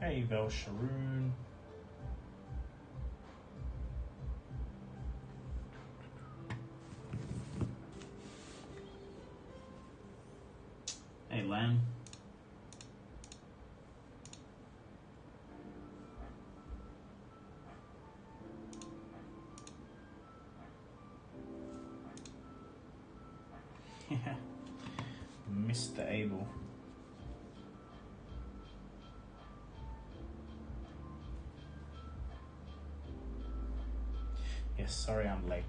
Hey, Velsharoon. Hey, Lamb. Mr. Abel. Yes, sorry I'm late.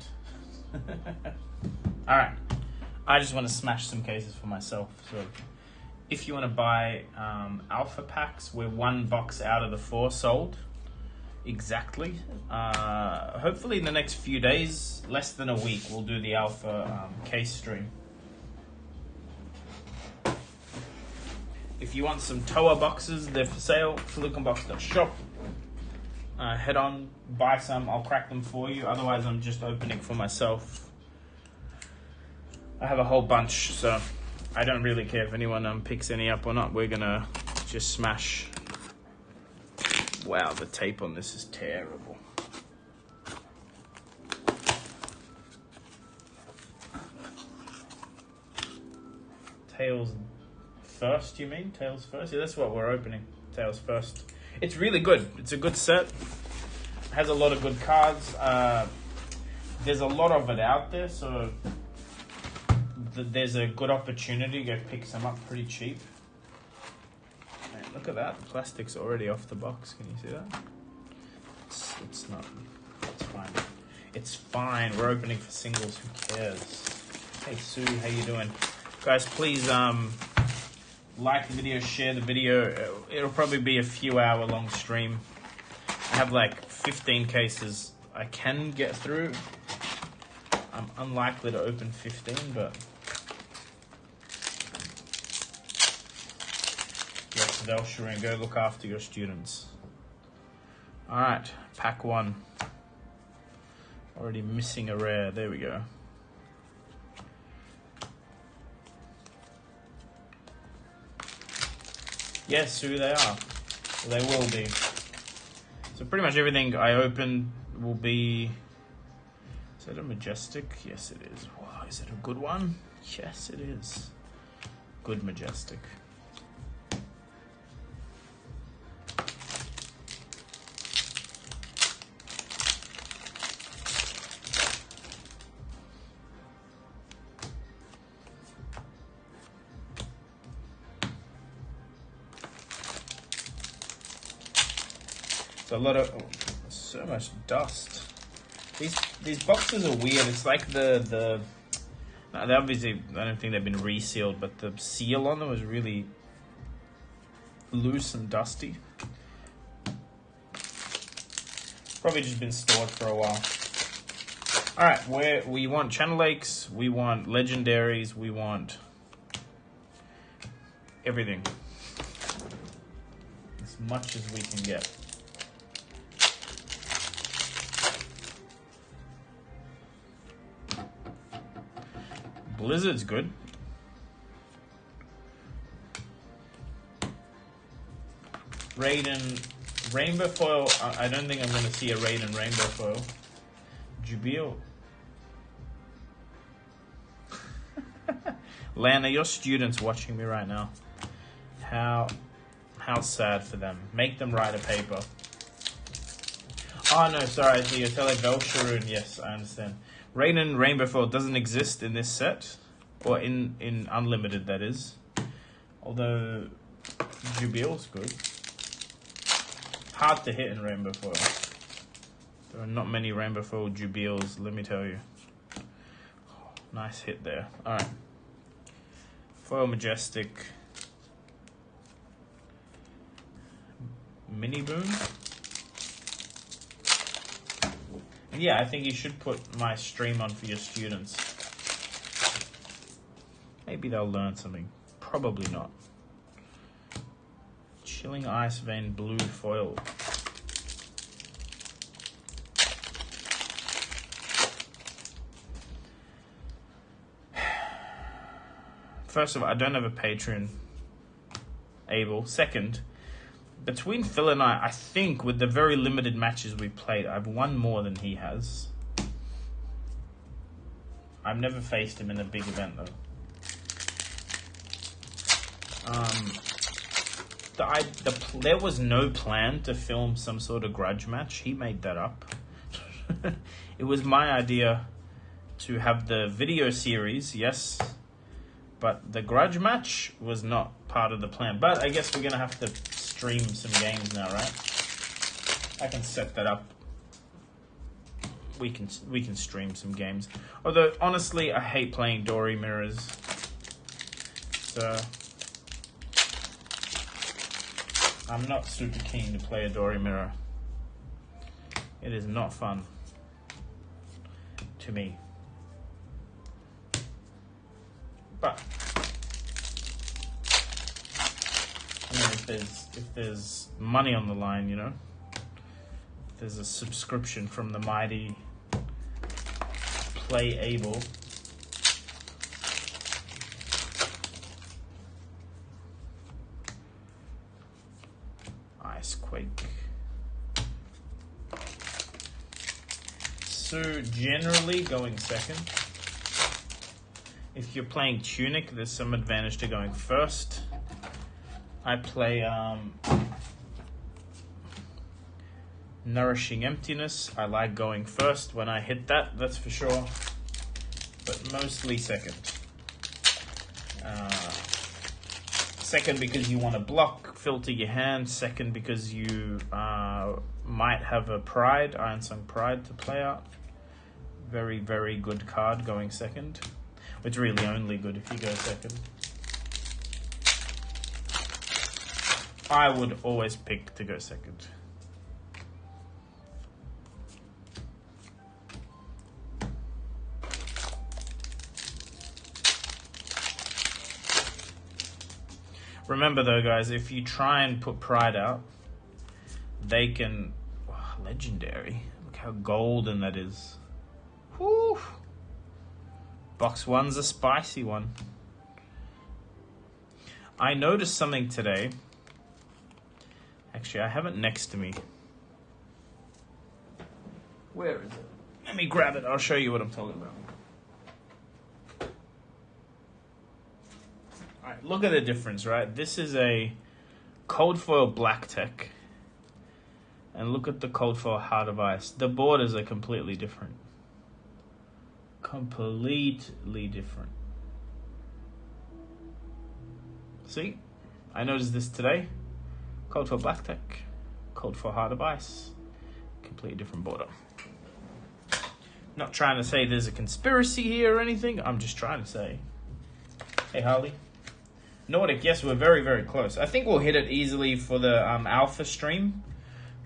Alright, I just want to smash some cases for myself. So if you want to buy alpha packs, we're 1 box out of the 4 sold. Exactly. Hopefully in the next few days, less than a week, we'll do the alpha case stream. If you want some Toa boxes, they're for sale. flukeandbox.shop. Head on, buy some. I'll crack them for you. Otherwise, I'm just opening for myself. I have a whole bunch, so I don't really care if anyone picks any up or not. We're gonna just smash. Wow, the tape on this is terrible. Tails first, you mean? Tails first? Yeah, that's what we're opening. Tails first. It's really good. It's a good set. It has a lot of good cards. There's a lot of it out there, so there's a good opportunity to go pick some up pretty cheap. Man, look at that. The plastic's already off the box. Can you see that? It's not. It's fine. It's fine. We're opening for singles. Who cares? Hey, Sue. How you doing? Guys, please like the video, share the video. It'll probably be a few hour long stream. I have like 15 cases I can get through. I'm unlikely to open 15, but yes, Velsharoon, go look after your students. All right, pack 1. Already missing a rare. There we go. Yes, Sue, they are. They will be. So pretty much everything I open will be... Is that a Majestic? Yes, it is. Wow, is it a good one? Yes, it is. Good Majestic. It's a lot of... Oh, so much dust. These boxes are weird. It's like the no, they obviously, I don't think they've been resealed, but the seal on them was really loose and dusty. Probably just been stored for a while. Alright, we want channel lakes, we want legendaries, we want everything. As much as we can get. Blizzard's good. Raiden, Rainbow Foil. I don't think I'm going to see a Raiden Rainbow Foil. Jubil. Lana, your students watching me right now. How sad for them. Make them write a paper. Oh no, sorry. So you're telling Velsharoon. Yes, I understand. Raiden Rainbow Foil doesn't exist in this set, or in Unlimited, that is. Although Jubil's good. Hard to hit in Rainbow Foil. There are not many Rainbow Foil Jubils, let me tell you. Oh, nice hit there. Alright. Foil Majestic. Mini Boom. And yeah, I think you should put my stream on for your students. Maybe they'll learn something. Probably not. Chilling Ice Vein Blue Foil. First of all, I don't have a Patreon, Abel. Second, between Phil and I think with the very limited matches we played, I've won more than he has. I've never faced him in a big event though. There was no plan to film some sort of grudge match. He made that up. It was my idea to have the video series, yes, but the grudge match was not part of the plan. But I guess we're gonna have to stream some games now, right? I can set that up. We can stream some games. Although honestly, I hate playing Dory mirrors. So I'm not super keen to play a Dory mirror. It is not fun to me. But I mean, if there's money on the line, you know, if there's a subscription from the mighty Play Able. Icequake. So generally going second. If you're playing Tunic, there's some advantage to going first. I play Nourishing Emptiness. I like going first when I hit that, that's for sure. But mostly second. Second because you want to block, filter your hand. Second because you might have a Pride, Ironsong Pride to play out. Very, very good card going second. It's really only good if you go second. I would always pick to go second. Remember though, guys, if you try and put Pride out, they can... Oh, legendary. Look how golden that is. Whew. Box 1's a spicy one. I noticed something today. Actually, I have it next to me. Where is it? Let me grab it. I'll show you what I'm talking about. Alright, look at the difference, right? This is a cold foil black tech. And look at the cold foil Heart of Ice. The borders are completely different. Completely different. See? I noticed this today. Cold for black tech. Cold for Heart of Ice. Completely different border. Not trying to say there's a conspiracy here or anything. I'm just trying to say. Hey, Harley. Nordic, yes, we're very, very close. I think we'll hit it easily for the alpha stream.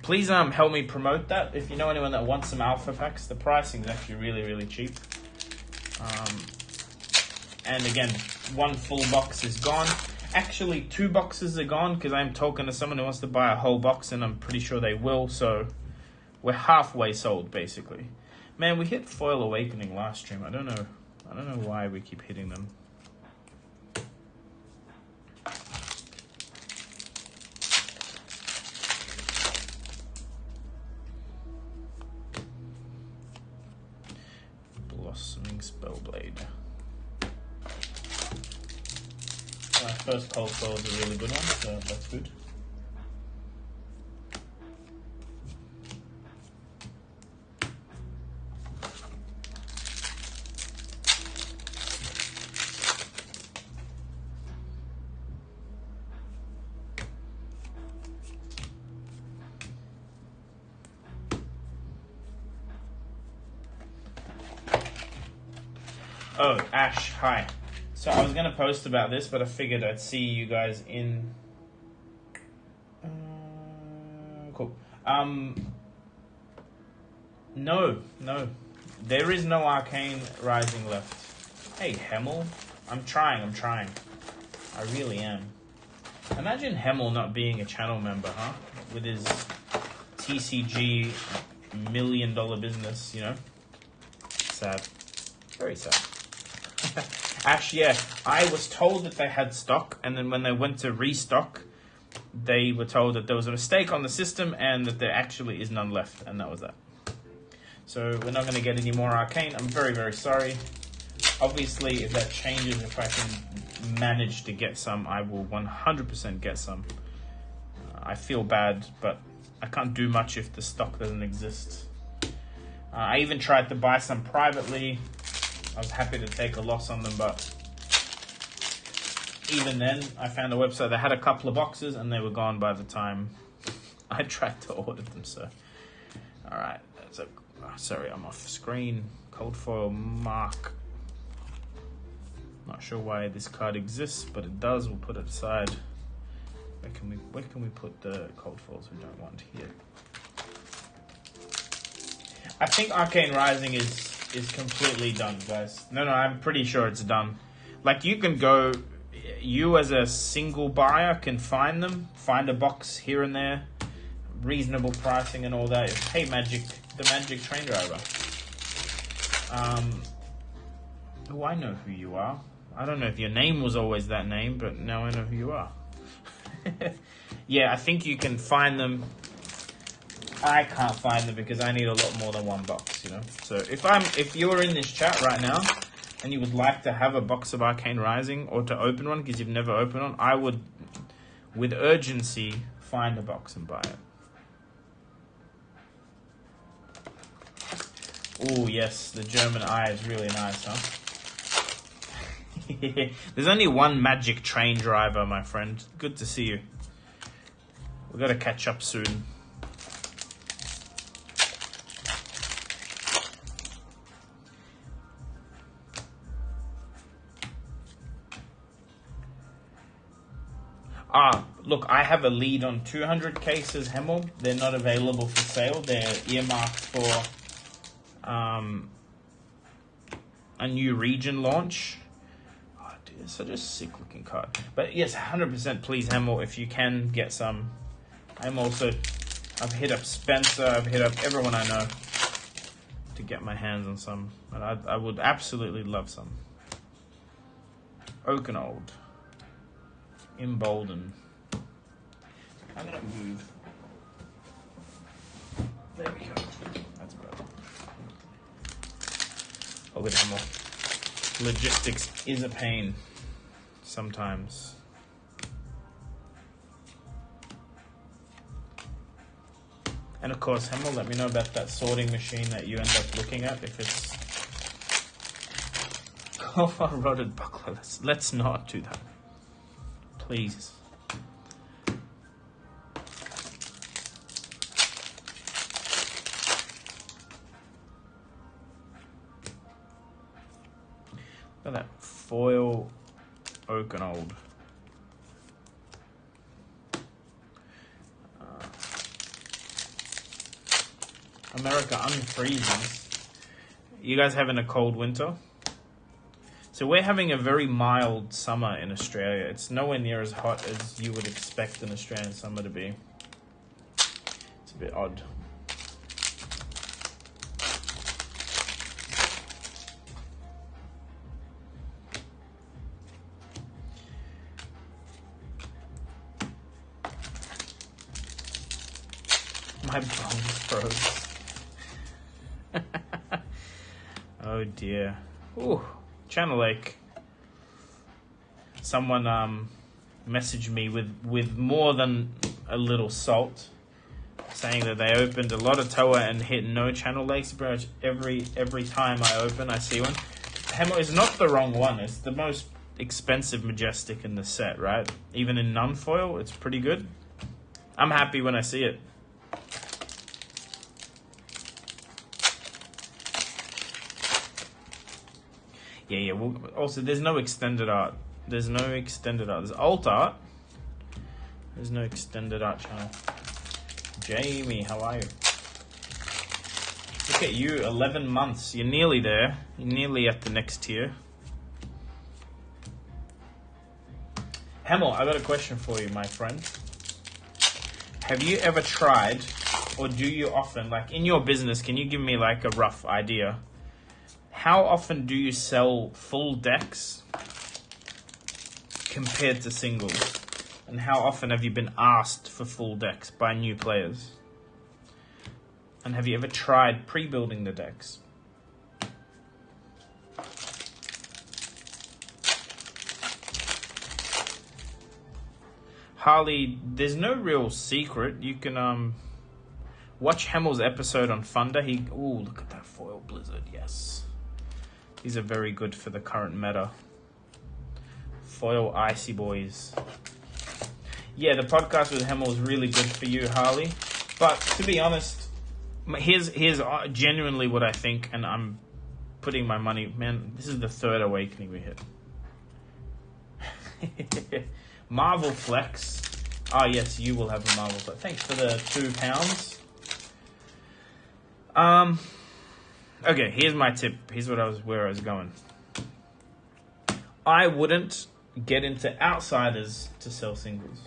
Please help me promote that. If you know anyone that wants some alpha packs, the pricing is actually really, really cheap. And again, one full box is gone. Actually, 2 boxes are gone because I'm talking to someone who wants to buy a whole box, and I'm pretty sure they will. So we're halfway sold, basically. Man, we hit Foil Awakening last stream. I don't know why we keep hitting them. Blossoming Spellblade. First cold foil is a really good one, so that's good. Oh, Ash, hi. So I was going to post about this, but I figured I'd see you guys in... cool. No. There is no Arcane Rising left. Hey, Hemel. I'm trying. I really am. Imagine Hemel not being a channel member, huh? With his TCG $1 million business, you know? Sad. Very sad. Ash, yeah, I was told that they had stock, and then when they went to restock, they were told that there was a mistake on the system and that there actually is none left, and that was that. So we're not going to get any more Arcane. I'm very, very sorry. Obviously, if that changes, if I can manage to get some, I will 100% get some. I feel bad, but I can't do much if the stock doesn't exist. I even tried to buy some privately. I was happy to take a loss on them, but even then, I found a website that had a couple of boxes and they were gone by the time I tried to order them. So, all right. So, sorry, I'm off screen. Cold foil mark. Not sure why this card exists, but it does. We'll put it aside. Where can we put the cold foils we don't want here? I think Arcane Rising is completely done, guys. No, I'm pretty sure it's done. Like, you can go, you as a single buyer can find them, find a box here and there, reasonable pricing and all that. Hey, Magic, the Magic Train Driver. Oh, I know who you are. I don't know if your name was always that name, but now I know who you are. Yeah, I think you can find them. I can't find them because I need a lot more than one box, you know. So if you're in this chat right now and you would like to have a box of Arcane Rising or to open one because you've never opened one, I would, with urgency, find a box and buy it. Oh yes, the German eye is really nice, huh? There's only one Magic Train Driver, my friend. Good to see you. We've got to catch up soon. Look, I have a lead on 200 cases, Hemel. They're not available for sale. They're earmarked for a new region launch. Oh, dude, it's such a sick looking card. But yes, 100% please, Hemel, if you can get some. I've hit up Spencer, I've hit up everyone I know to get my hands on some. But I would absolutely love some. Oakenold. Embolden. I'm gonna move. There we go. That's better. Oh, with ammo. Logistics is a pain sometimes. And of course, Hemel, let me know about that sorting machine that you end up looking at. If it's rotted buckler, let's not do that. Please. Look at that foil Oakenold. America unfreezes. You guys having a cold winter? So we're having a very mild summer in Australia. It's nowhere near as hot as you would expect an Australian summer to be. It's a bit odd. My bones froze. Oh dear. Ooh. Channel Lake. Someone messaged me with more than a little salt, saying that they opened a lot of Toa and hit no Channel Lakes. Pretty much every time I open, I see one. Hemo is not the wrong one. It's the most expensive Majestic in the set, right? Even in non-foil, it's pretty good. I'm happy when I see it. Yeah. Well, also, there's no extended art. There's alt art. There's no extended art channel. Jamie, how are you? Look at you, 11 months. You're nearly there. You're nearly at the next tier. Hemel, I got a question for you, my friend. Have you ever tried, or do you often, like in your business, can you give me like a rough idea? How often do you sell full decks compared to singles? And how often have you been asked for full decks by new players? And have you ever tried pre-building the decks? Harley, there's no real secret. You can watch Hamill's episode on Thunder. Ooh, look at that foil blizzard. Yes, these are very good for the current meta. Foil icy boys. Yeah, the podcast with Hamill is really good for you, Harley. But to be honest, here's genuinely what I think, and I'm putting my money. Man, this is the third awakening we hit. Marvel Flex. Ah, yes, you will have a Marvel Flex. Thanks for the £2. Okay, here's my tip. Here's where I was going. I wouldn't get into outsiders to sell singles.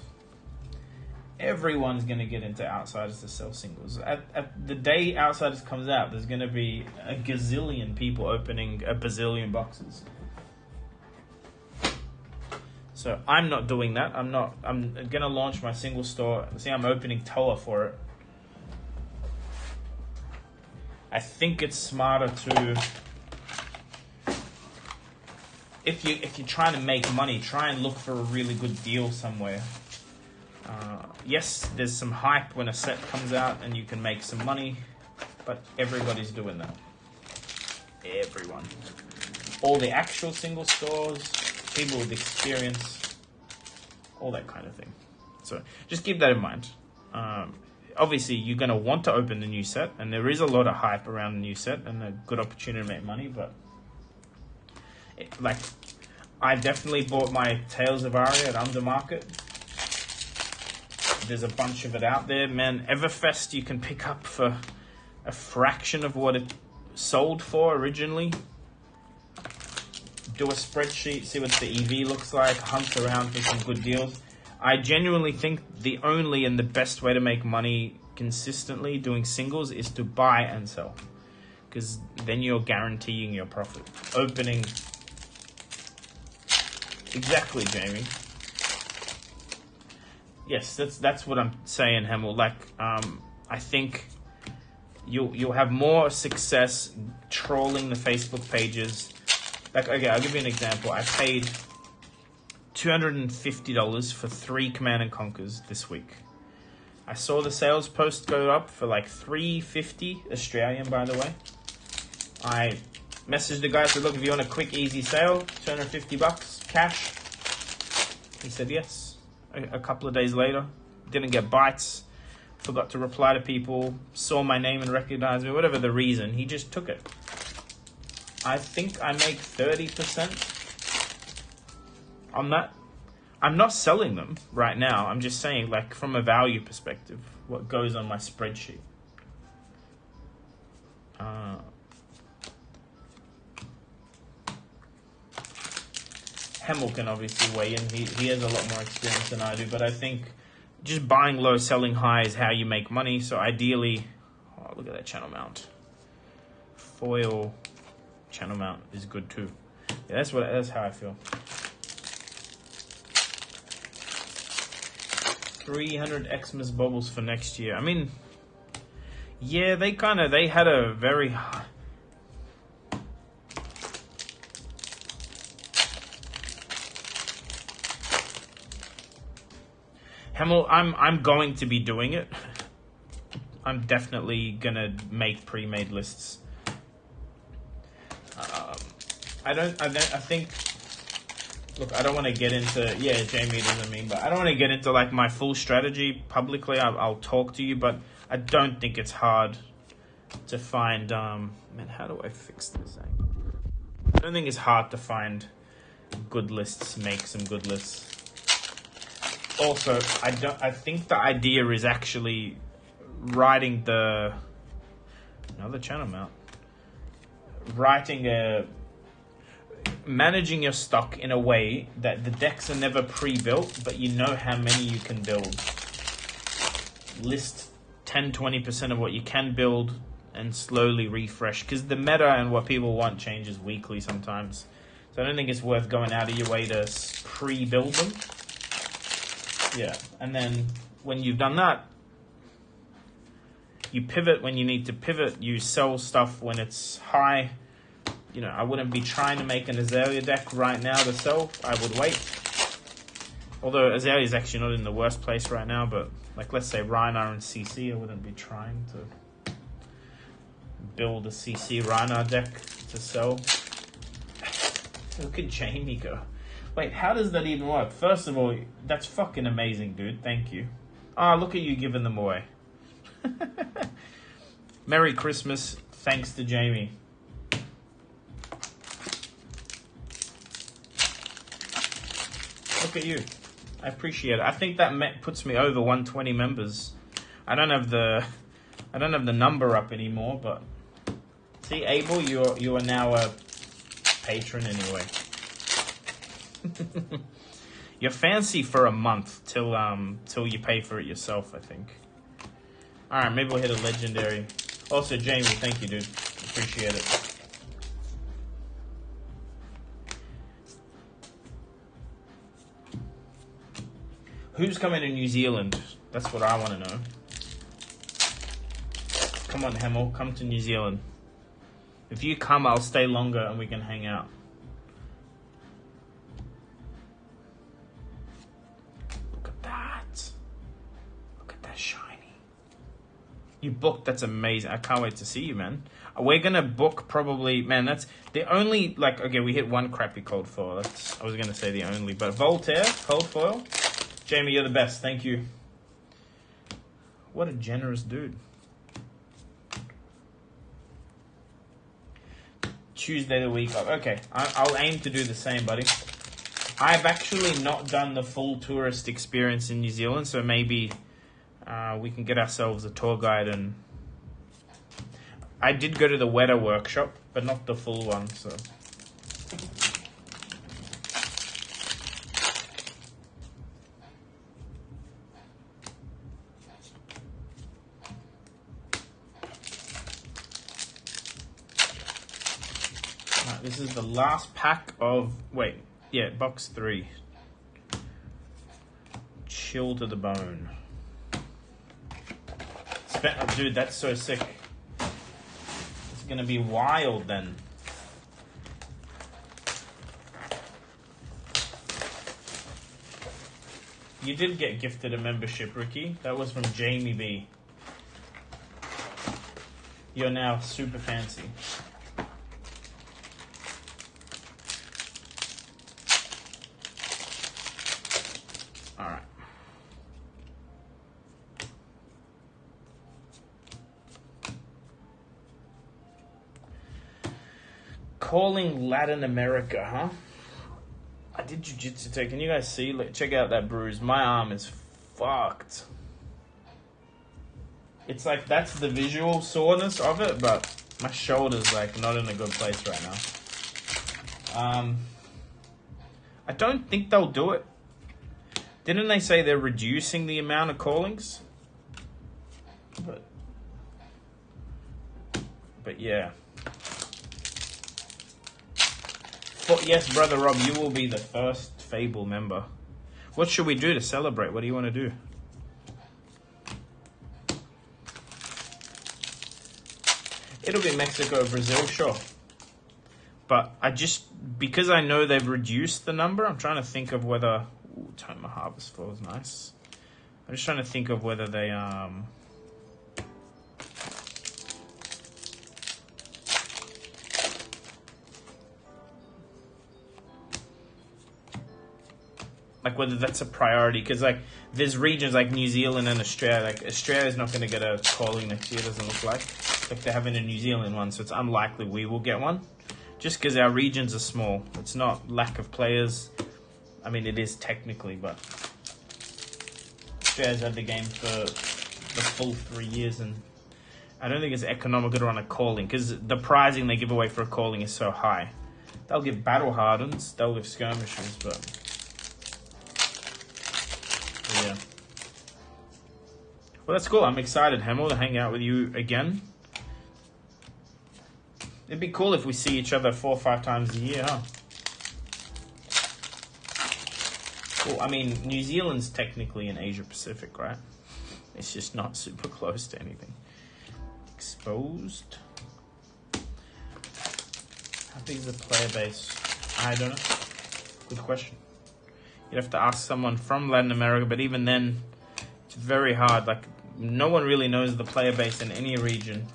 Everyone's going to get into outsiders to sell singles. At the day outsiders comes out, there's going to be a gazillion people opening a bazillion boxes. So I'm not doing that. I'm going to launch my single store. See, I'm opening Toa for it. I think it's smarter to, if you're trying to make money, try and look for a really good deal somewhere. Yes, there's some hype when a set comes out and you can make some money, but everybody's doing that. Everyone. All the actual single stores, people with experience, all that kind of thing. So just keep that in mind. Obviously, you're going to want to open the new set, and there is a lot of hype around the new set and a good opportunity to make money, but I definitely bought my Tales of Aria at Undermarket. There's a bunch of it out there. Man, Everfest you can pick up for a fraction of what it sold for originally. Do a spreadsheet, see what the EV looks like, hunt around for some good deals. I genuinely think the only and the best way to make money consistently doing singles is to buy and sell. Because then you're guaranteeing your profit. Opening. Exactly, Jamie. Yes, that's what I'm saying, Hamill. I think you'll have more success trolling the Facebook pages. Okay, I'll give you an example. I paid $250 for 3 Command & Conquers this week. I saw the sales post go up for like $350 Australian, by the way. I messaged the guy, said, look, if you want a quick, easy sale, $250 cash. He said yes. A couple of days later, didn't get bites, forgot to reply to people, saw my name and recognized me, whatever the reason, he just took it. I think I make 30% on that. I'm not selling them right now. I'm just saying, from a value perspective, what goes on my spreadsheet. Hamill can obviously weigh in. He has a lot more experience than I do, but I think just buying low, selling high is how you make money. So ideally, look at that channel mount. Foil channel mount is good too. Yeah, that's how I feel. 300 Xmas bubbles for next year. I mean, yeah, they had a very high. Hamill, I'm going to be doing it. I'm definitely gonna make pre-made lists. I think. Look, I don't want to get into. Yeah, Jamie doesn't mean, but I don't want to get into my full strategy publicly. I'll talk to you, but I don't think it's hard to find. Man, how do I fix this? I don't think it's hard to find good lists. Make some good lists. Also, I think the idea is actually writing another channel mount. Managing your stock in a way that the decks are never pre-built, but you know how many you can build. List 10-20% of what you can build and slowly refresh, because the meta and what people want changes weekly sometimes. So I don't think it's worth going out of your way to pre-build them. Yeah, and then when you've done that, you pivot when you need to pivot. You sell stuff when it's high. You know, I wouldn't be trying to make an Azalea deck right now to sell. I would wait. Although Azalea is actually not in the worst place right now, but like let's say Rhinar and CC, I wouldn't be trying to build a CC Rhinar deck to sell. Look at Jamie go. Wait, how does that even work? First of all, that's fucking amazing, dude. Thank you. Ah, look at you giving them away. Merry Christmas. Thanks to Jamie. Look at you. I appreciate it. I think that puts me over 120 members. I don't have the number up anymore, but see, Abel, you are now a patron anyway. You're fancy for a month till you pay for it yourself, I think. All right, maybe we'll hit a legendary. Also, Jamie, thank you, dude. Appreciate it. Who's coming to New Zealand? That's what I want to know. Come on, Hemel, come to New Zealand. If you come, I'll stay longer and we can hang out. Look at that. Look at that shiny. You booked, that's amazing. I can't wait to see you, man. We're going to book probably, man, that's the only, like, okay, we hit one crappy cold foil. That's, I was going to say the only, but Voltaire, cold foil. Jamie, you're the best. Thank you. What a generous dude. Tuesday the week of. Okay, I'll aim to do the same, buddy. I've actually not done the full tourist experience in New Zealand, so maybe we can get ourselves a tour guide. And I did go to the Weta workshop, but not the full one, so. This is the last pack of, wait, yeah, box 3. Chill to the bone. Dude, that's so sick. It's gonna be wild then. You did get gifted a membership, Ricky. That was from Jamie B. You're now super fancy. Calling Latin America, huh? I did jiu-jitsu too. Can you guys see? Check out that bruise. My arm is fucked. It's like that's the visual soreness of it, but my shoulder's like not in a good place right now. I don't think they'll do it. Didn't they say they're reducing the amount of callings? But yeah. Yes, Brother Rob, you will be the first Fable member. What should we do to celebrate? What do you want to do? It'll be Mexico or Brazil, sure. But because I know they've reduced the number, I'm trying to think of whether... Ooh, Toma Harvest Flow is nice. I'm just trying to think of whether they... like whether that's a priority, because like there's regions like New Zealand and Australia. Like Australia's not going to get a calling next year, doesn't look like. Like they're having a New Zealand one, so it's unlikely we will get one, just because our regions are small. It's not lack of players. I mean, it is technically, but Australia's had the game for the full 3 years, and I don't think it's economical to run a calling because the pricing they give away for a calling is so high. They'll give battle hardens, they'll give skirmishers, but. Yeah. Well, that's cool. I'm excited, Hemel, to hang out with you again. It'd be cool if we see each other 4 or 5 times a year, huh? Well, I mean, New Zealand's technically in Asia Pacific, right? It's just not super close to anything. Exposed. How big is the player base? I don't know. Good question. You'd have to ask someone from Latin America, but even then, it's very hard. Like, no one really knows the player base in any region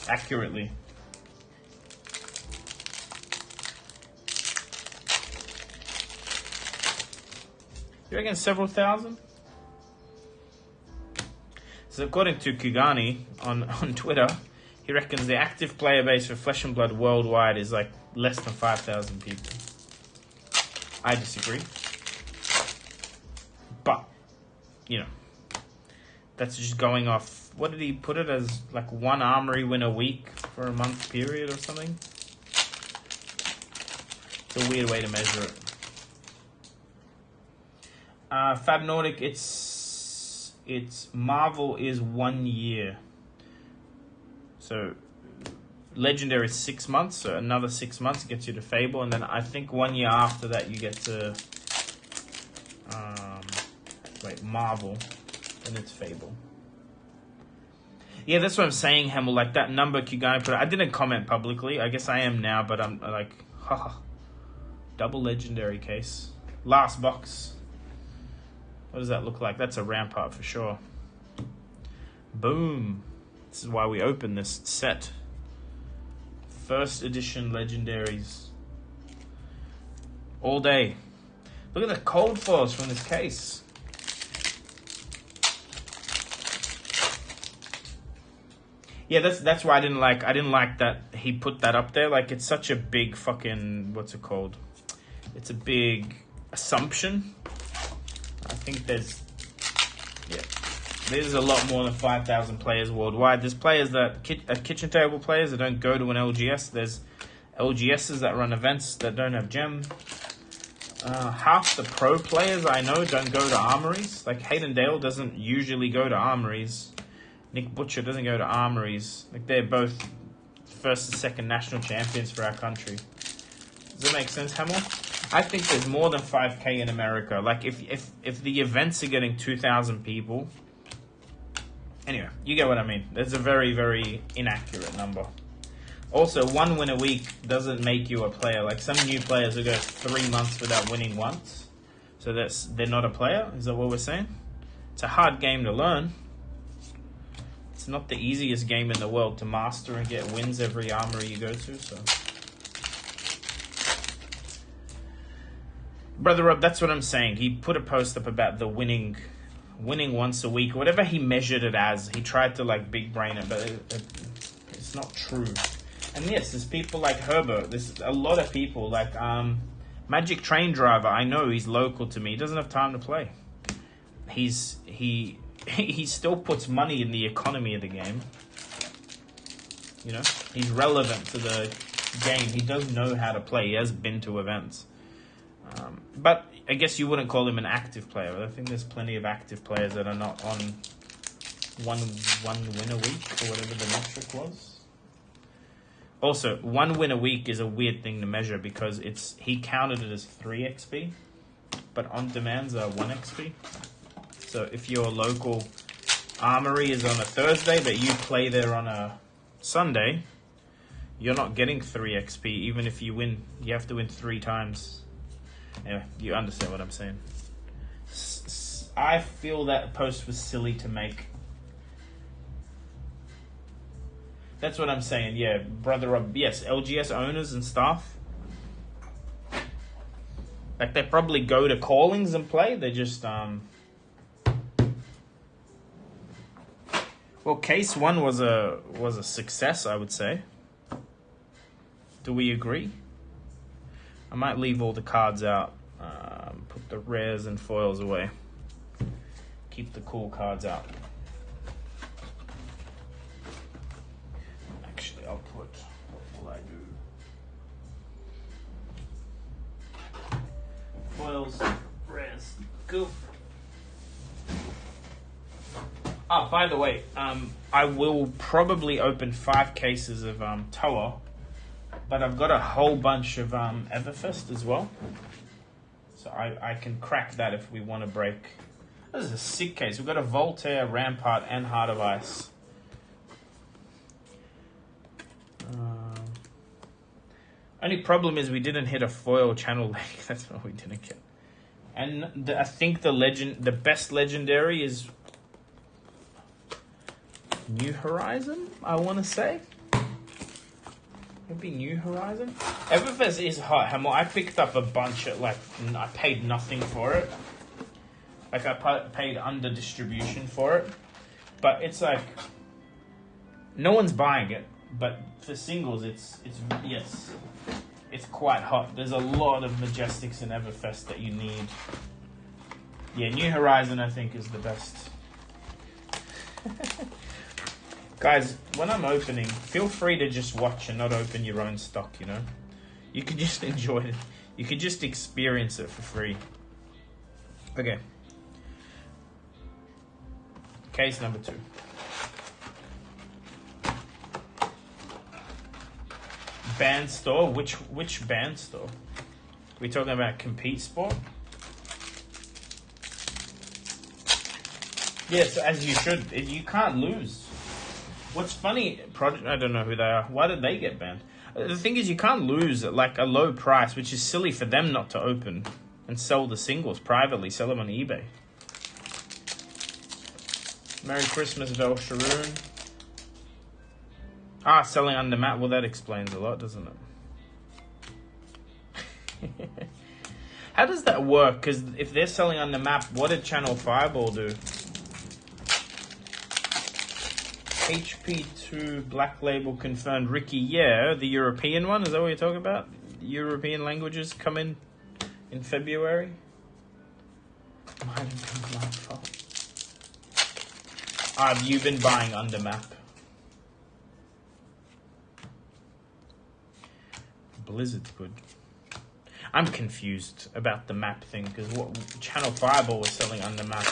accurately. You reckon several thousand? So according to Kugani on Twitter, he reckons the active player base for Flesh and Blood worldwide is like less than 5,000 people. I disagree. But, you know, that's just going off, what did he put it as, like one armory win a week for a month period or something? It's a weird way to measure it. Fab Nordic, it's Marvel is 1 year. So Legendary is 6 months, so another 6 months gets you to Fable, and then I think 1 year after that you get to Marvel, and it's Fable. Yeah, that's what I'm saying, Hemel. Like that number Kugani put. I didn't comment publicly. I guess I am now, but I'm like, haha. Double Legendary case. Last box. What does that look like? That's a Rampart for sure. Boom. This is why we open this set. First edition Legendaries. All day. Look at the cold foils from this case. Yeah, that's why I didn't like that he put that up there. Like, it's such a big fucking, what's it called? It's a big assumption. I think there's a lot more than 5,000 players worldwide. There's players that kitchen table players that don't go to an LGS. There's LGSs that run events that don't have gem. Half the pro players I know don't go to armories. Like Hayden Dale doesn't usually go to armories. Nick Butcher doesn't go to armories. Like, they're both first and second national champions for our country. Does that make sense, Hamill? I think there's more than 5K in America. Like, if the events are getting 2,000 people... Anyway, you get what I mean. That's a very, very inaccurate number. Also, 1 win a week doesn't make you a player. Like, some new players will go 3 months without winning once. So they're not a player? Is that what we're saying? It's a hard game to learn. It's not the easiest game in the world to master and get wins every armory you go to, so... Brother Rob, that's what I'm saying. He put a post up about the winning once a week, whatever he measured it as. He tried to like big brain it, but it's not true. And yes, there's people like Herbert. There's a lot of people like Magic Train Driver. I know he's local to me. He doesn't have time to play. He still puts money in the economy of the game. You know, he's relevant to the game. He does know how to play. He has been to events. But I guess you wouldn't call him an active player. I think there's plenty of active players that are not on one win a week or whatever the metric was. Also, 1 win a week is a weird thing to measure because he counted it as 3 XP, but on demands are 1 XP. So if your local armory is on a Thursday, but you play there on a Sunday, you're not getting 3 XP. Even if you win, you have to win 3 times. Anyway, you understand what I'm saying. I feel that post was silly to make. That's what I'm saying, yeah. Brother Rob, yes, LGS owners and staff. Like, they probably go to callings and play. They just, Well, case 1 was a success, I would say. Do we agree? I might leave all the cards out. Put the rares and foils away. Keep the cool cards out. Actually, I'll put... What will I do? Foils, rares, go. Ah, by the way, I will probably open 5 cases of Toa. But I've got a whole bunch of Everfest as well. So I can crack that if we want to break. This is a sick case. We've got a Voltaire, Rampart, and Heart of Ice. Only problem is we didn't hit a foil channel leg. That's what we didn't get. And I think the best legendary is New Horizon, I want to say. Maybe New Horizon. Everfest is hot. Hamel, I picked up a bunch of, like, I paid nothing for it. Like, I paid under distribution for it. But it's like, no one's buying it. But for singles, it's quite hot. There's a lot of Majestics in Everfest that you need. Yeah, New Horizon, I think, is the best. Guys, when I'm opening, feel free to just watch and not open your own stock, you know? You could just enjoy it. You could just experience it for free. Okay. Case number 2. Band store? Which band store? We talking about Compete Sport? Yes, as you should. You can't lose. What's funny, I don't know who they are. Why did they get banned? The thing is, you can't lose at like a low price, which is silly for them not to open and sell the singles privately, sell them on eBay. Merry Christmas, Velsharoon. Ah, selling under map. Well, that explains a lot, doesn't it? How does that work? Because if they're selling under map, what did Channel Fireball do? HP2 Black Label confirmed. Ricky, yeah, the European one. Is that what you're talking about? European languages come in February. Might have been my fault. Have you been buying under map? Blizzard's good. I'm confused about the map thing because what Channel Fireball was selling under map.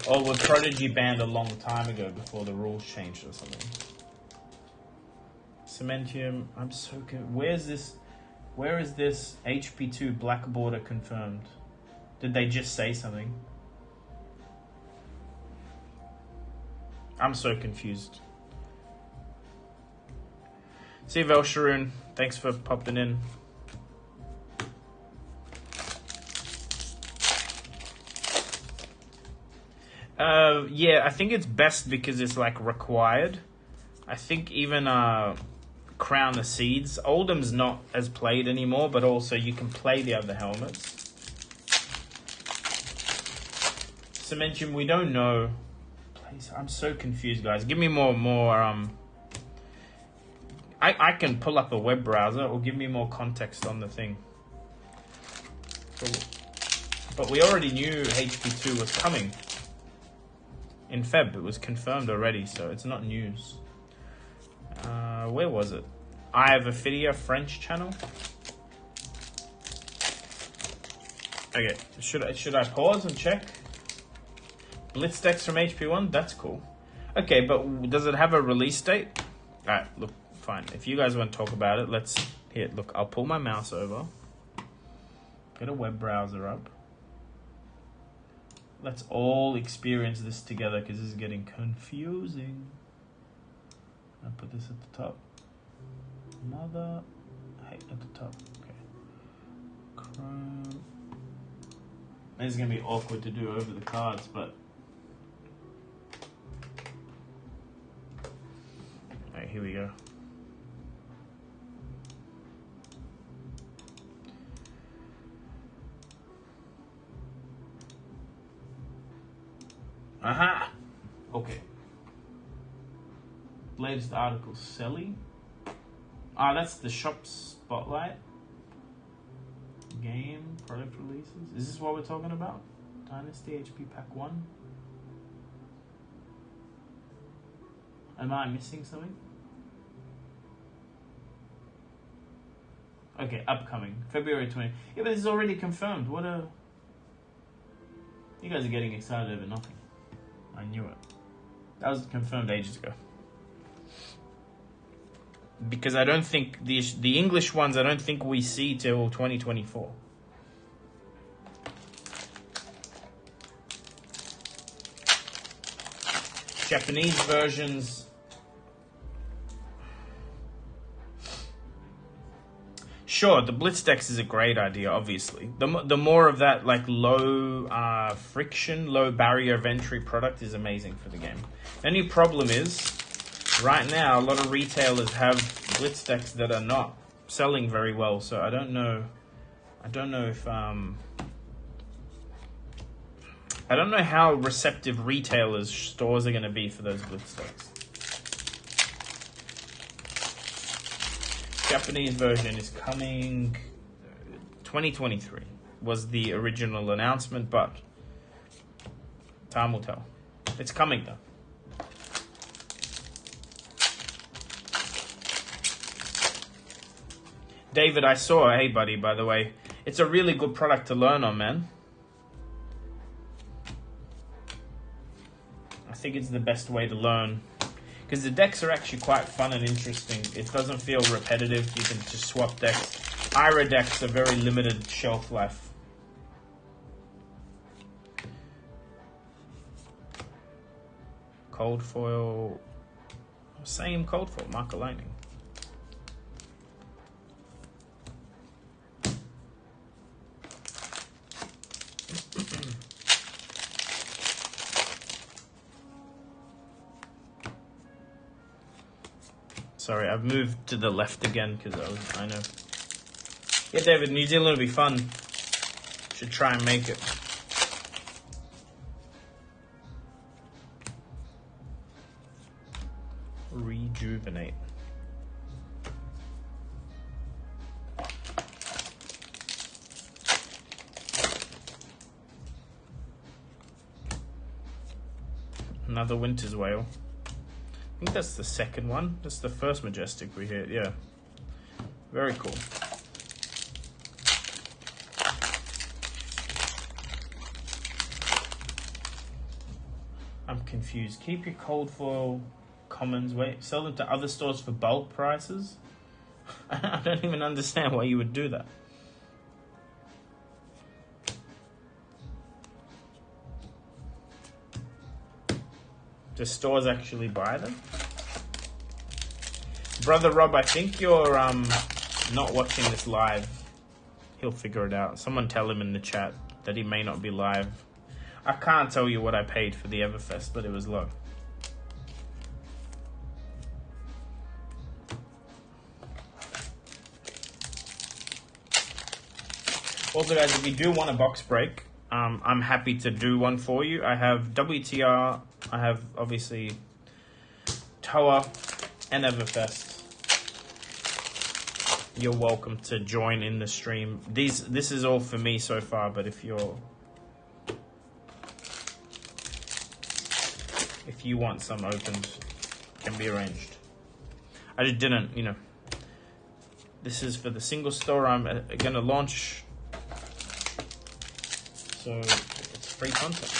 Oh, were Prodigy banned a long time ago before the rules changed or something. Cementium, I'm so good. Where is this HP2 Black Border confirmed? Did they just say something? I'm so confused. See you, Velsharoon. Thanks for popping in. Yeah, I think it's best because it's like required. I think even Crown of Seeds. Oldham's not as played anymore, but also you can play the other helmets. Cementium, we don't know. Please, I'm so confused, guys. Give me more. I can pull up a web browser or give me more context on the thing. But we already knew HP2 was coming. In Feb, it was confirmed already, so it's not news. Where was it? I have a video French channel. Okay, should I pause and check? Blitz decks from HP1? That's cool. Okay, but does it have a release date? Alright, look, fine. If you guys want to talk about it, let's... Here, look, I'll pull my mouse over. Get a web browser up. Let's all experience this together because this is getting confusing. I'll put this at the top. Mother... Hey, at the top. Okay. Chrome... This is going to be awkward to do over the cards, but... Alright, here we go. Aha! Okay. Latest article, Selly. Ah, that's the shop spotlight. Game, product releases. Is this what we're talking about? Dynasty HP Pack 1? Am I missing something? Okay, upcoming. February 20. Yeah, but this is already confirmed. What a... You guys are getting excited over nothing. I knew it. That was confirmed ages ago. Because I don't think the English ones, I don't think we see till 2024. Japanese versions. Sure, the blitz decks is a great idea, obviously. The more of that like low friction, low barrier of entry product is amazing for the game. The only problem is, right now, a lot of retailers have blitz decks that are not selling very well, so I don't know if I don't know how receptive retailers, stores are going to be for those blitz decks. Japanese version is coming 2023 was the original announcement, but time will tell. It's coming though. David, I saw, hey buddy, by the way, it's a really good product to learn on, man. I think it's the best way to learn. Because the decks are actually quite fun and interesting. It doesn't feel repetitive. You can just swap decks. Aria decks are very limited shelf life. Cold foil. Same cold foil, Mark of Lightning. Sorry, I've moved to the left again because I know. Yeah, David, New Zealand will be fun. Should try and make it. Rejuvenate. Another Winter's Whale. I think that's the second one. That's the first Majestic we hit, yeah. Very cool. I'm confused. Keep your cold foil commons, wait, sell them to other stores for bulk prices? I don't even understand why you would do that. Do stores actually buy them? Brother Rob, I think you're not watching this live. He'll figure it out. Someone tell him in the chat that he may not be live. I can't tell you what I paid for the Everfest, but it was low. Also guys, if you do want a box break, I'm happy to do one for you. I have WTR, I have obviously Toa and Everfest. You're welcome to join in the stream. This is all for me so far, but if you want some opened, can be arranged. I just didn't, you know. This is for the single store I'm gonna launch. So it's free content.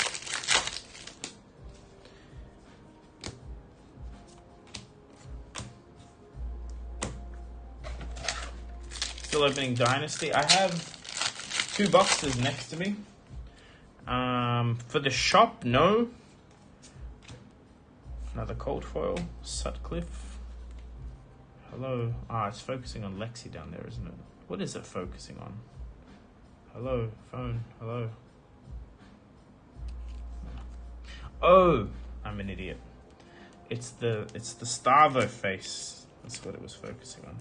Still opening Dynasty. I have 2 boxes next to me. For the shop, no. Another cold foil. Sutcliffe. Hello. It's focusing on Lexi down there, isn't it? What is it focusing on? Hello, phone. Hello. Oh, I'm an idiot. It's the Stavo face. That's what it was focusing on.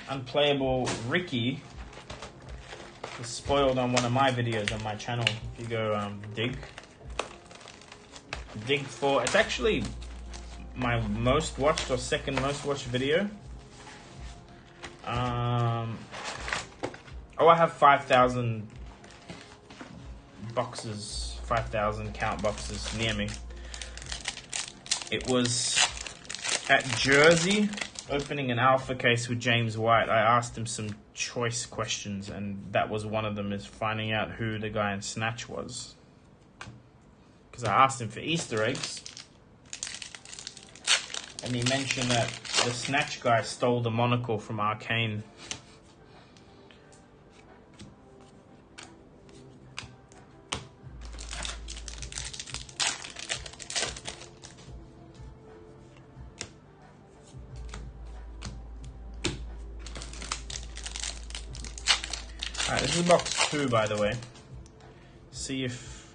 Unplayable Ricky was spoiled on one of my videos on my channel. If you go dig for, it's actually my most watched or second most watched video. I have 5,000 boxes, 5,000 count boxes near me. It was at Jersey, opening an alpha case with James White. I asked him some choice questions, and that was one of them, is finding out who the guy in Snatch was. Because I asked him for Easter eggs, and he mentioned that the Snatch guy stole the monocle from Arcane. Alright, this is box 2, by the way. See if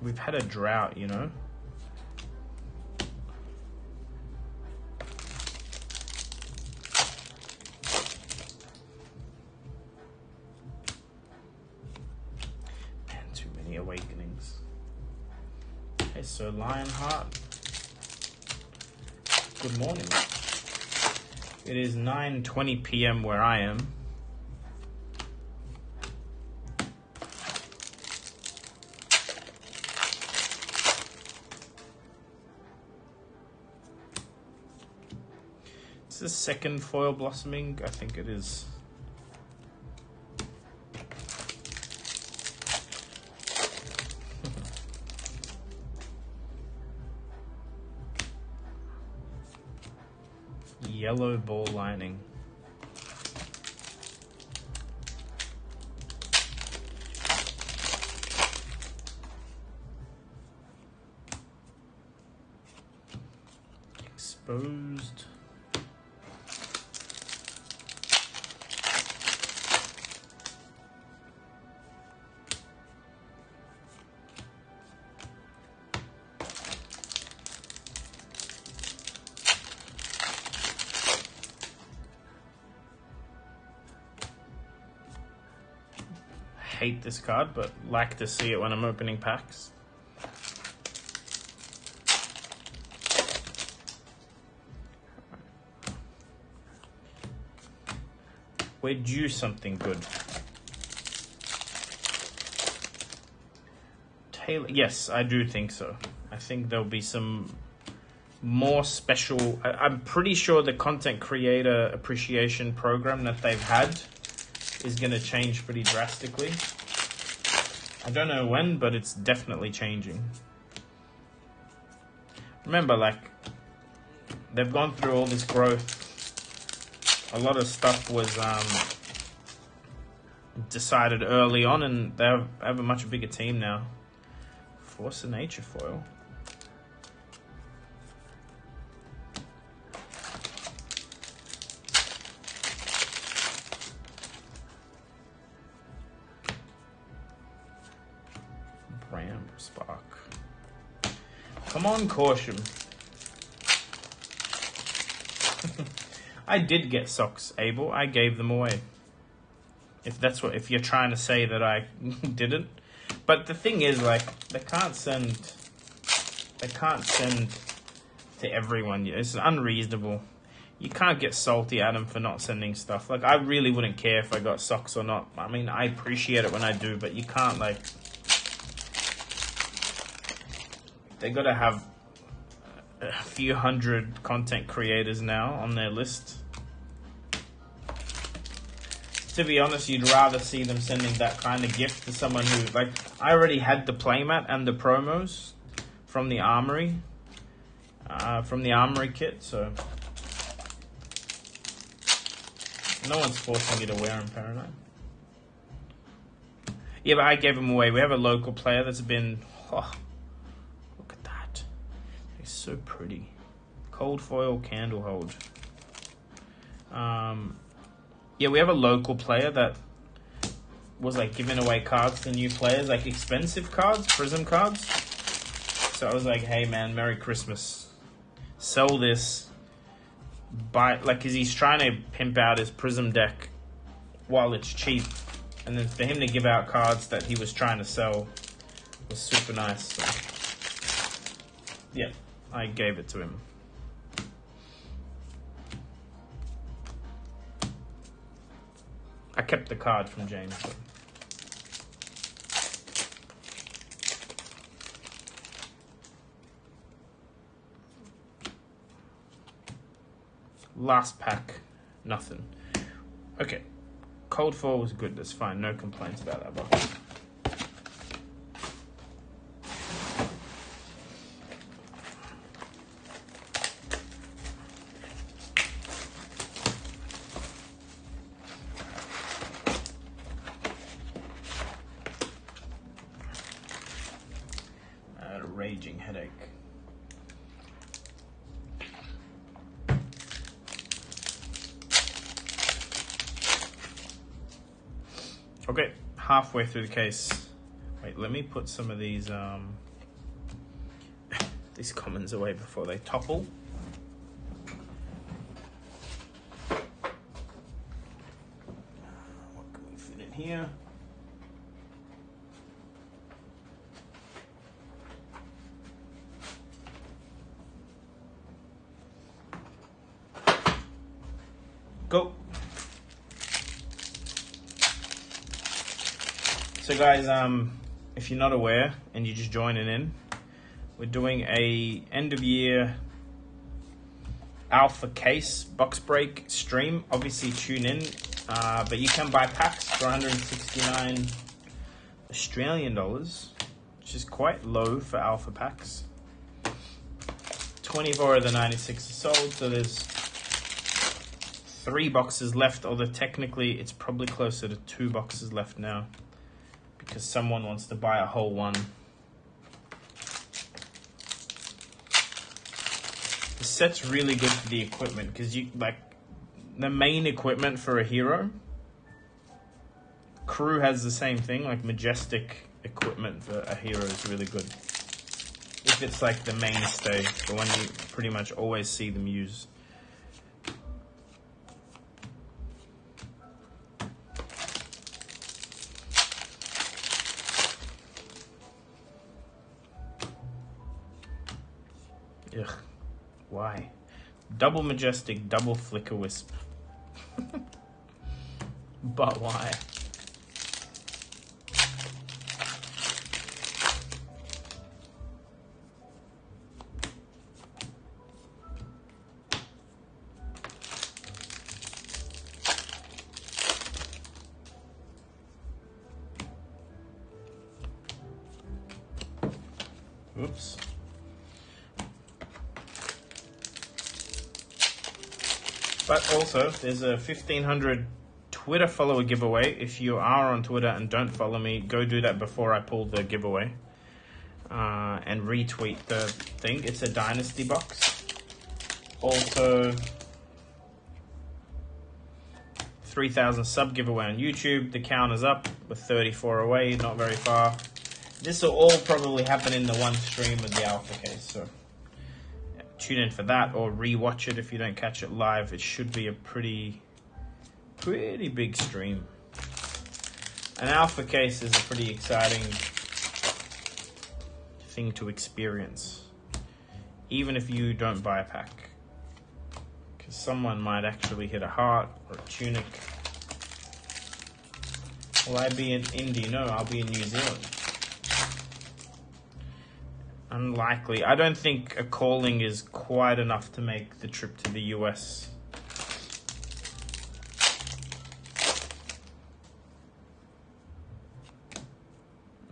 we've had a drought, you know. Man, too many awakenings. Okay, so Lionheart. Good morning. It is 9:20 p.m. where I am. Is this second foil blossoming? I think it is. Yellow ball lining. Exposed. Hate this card, but like to see it when I'm opening packs. We're due something good. Taylor, yes, I do think so. I think there'll be some more special. I'm pretty sure the content creator appreciation program that they've had is going to change pretty drastically. I don't know when, but it's definitely changing. Remember, like, they've gone through all this growth. A lot of stuff was decided early on, and they have a much bigger team now. Force of Nature foil. Spark. Come on, Caution. I did get socks, Abel. I gave them away. If you're trying to say that I didn't. But the thing is, like, they can't send to everyone. It's unreasonable. You can't get salty at them for not sending stuff. Like, I really wouldn't care if I got socks or not. I mean, I appreciate it when I do, but you can't, like, they got to have a few hundred content creators now on their list. To be honest, you'd rather see them sending that kind of gift to someone who, like, I already had the playmat and the promos from the armory, kit, so no one's forcing you to wear them, Paradigm. Yeah, but I gave them away. We have a local player that's been, look at that. It's so pretty. Cold foil candle hold. Yeah, we have a local player that was, like, giving away cards to new players, like expensive cards, Prism cards. So I was like, hey man, Merry Christmas. Sell this. Buy, like, cause he's trying to pimp out his Prism deck while it's cheap. And then for him to give out cards that he was trying to sell was super nice. So, yeah, I gave it to him. I kept the card from James. So. Last pack, nothing. Okay, cold foil was good. That's fine. No complaints about that box. Raging headache. Okay, halfway through the case. Wait, let me put some of these these commons away before they topple. What can we fit in here? Go. So guys, if you're not aware and you're just joining in, we're doing a end of year alpha case box break stream. Obviously tune in, but you can buy packs for 169 Australian dollars, which is quite low for alpha packs. 24 of the 96 are sold, so there's 3 boxes left, although technically it's probably closer to 2 boxes left now because someone wants to buy a whole one. The set's really good for the equipment because you like the main equipment for a hero. Crew has the same thing, like majestic equipment for a hero is really good. If it's like the mainstay, the one you pretty much always see them use. Ugh, why? Double majestic, double flicker wisp. But why? Oops. But also, there's a 1,500 Twitter follower giveaway. If you are on Twitter and don't follow me, go do that before I pull the giveaway. And retweet the thing. It's a Dynasty box. Also, 3,000 sub giveaway on YouTube. The count is up. We're 34 away, not very far. This will all probably happen in the one stream of the alpha case, so tune in for that or re-watch it if you don't catch it live. It should be a pretty big stream. An alpha case is a pretty exciting thing to experience, even if you don't buy a pack, because someone might actually hit a heart or a tunic. Will I be in Indy? No, I'll be in New Zealand. Unlikely. I don't think a calling is quite enough to make the trip to the US.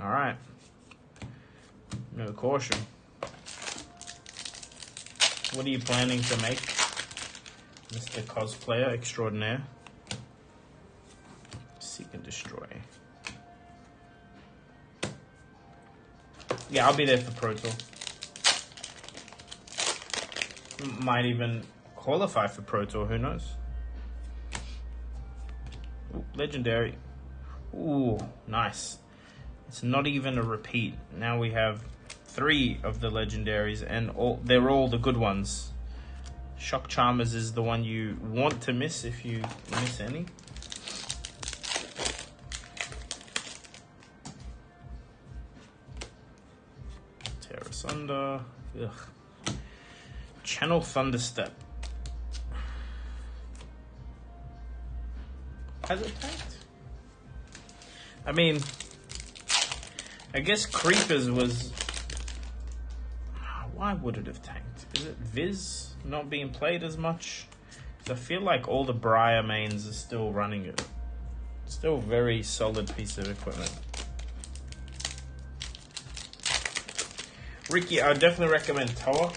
All right. No caution. What are you planning to make, Mr. Cosplayer Extraordinaire? Seek and destroy. Yeah, I'll be there for Pro Tour. Might even qualify for Pro Tour, who knows? Ooh, legendary. Ooh, nice. It's not even a repeat. Now we have 3 of the legendaries, and they're all the good ones. Shock Charmers is the one you want to miss if you miss any. Thunder. Ugh. Channel Thunderstep. Has it tanked? I mean, I guess Creepers was... Why would it have tanked? Is it Viz not being played as much? Because I feel like all the Briar mains are still running it. Still a very solid piece of equipment. Ricky, I would definitely recommend Toa.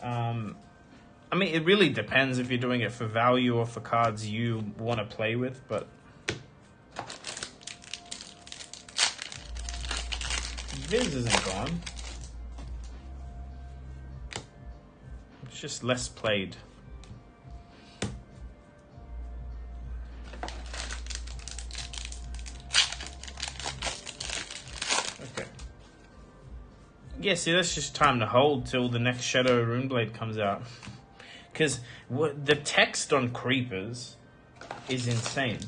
I mean, it really depends if you're doing it for value or for cards you want to play with, but Viz isn't gone. It's just less played. Yeah, see, that's just time to hold till the next Shadow Runeblade comes out. Because the text on creepers is insane.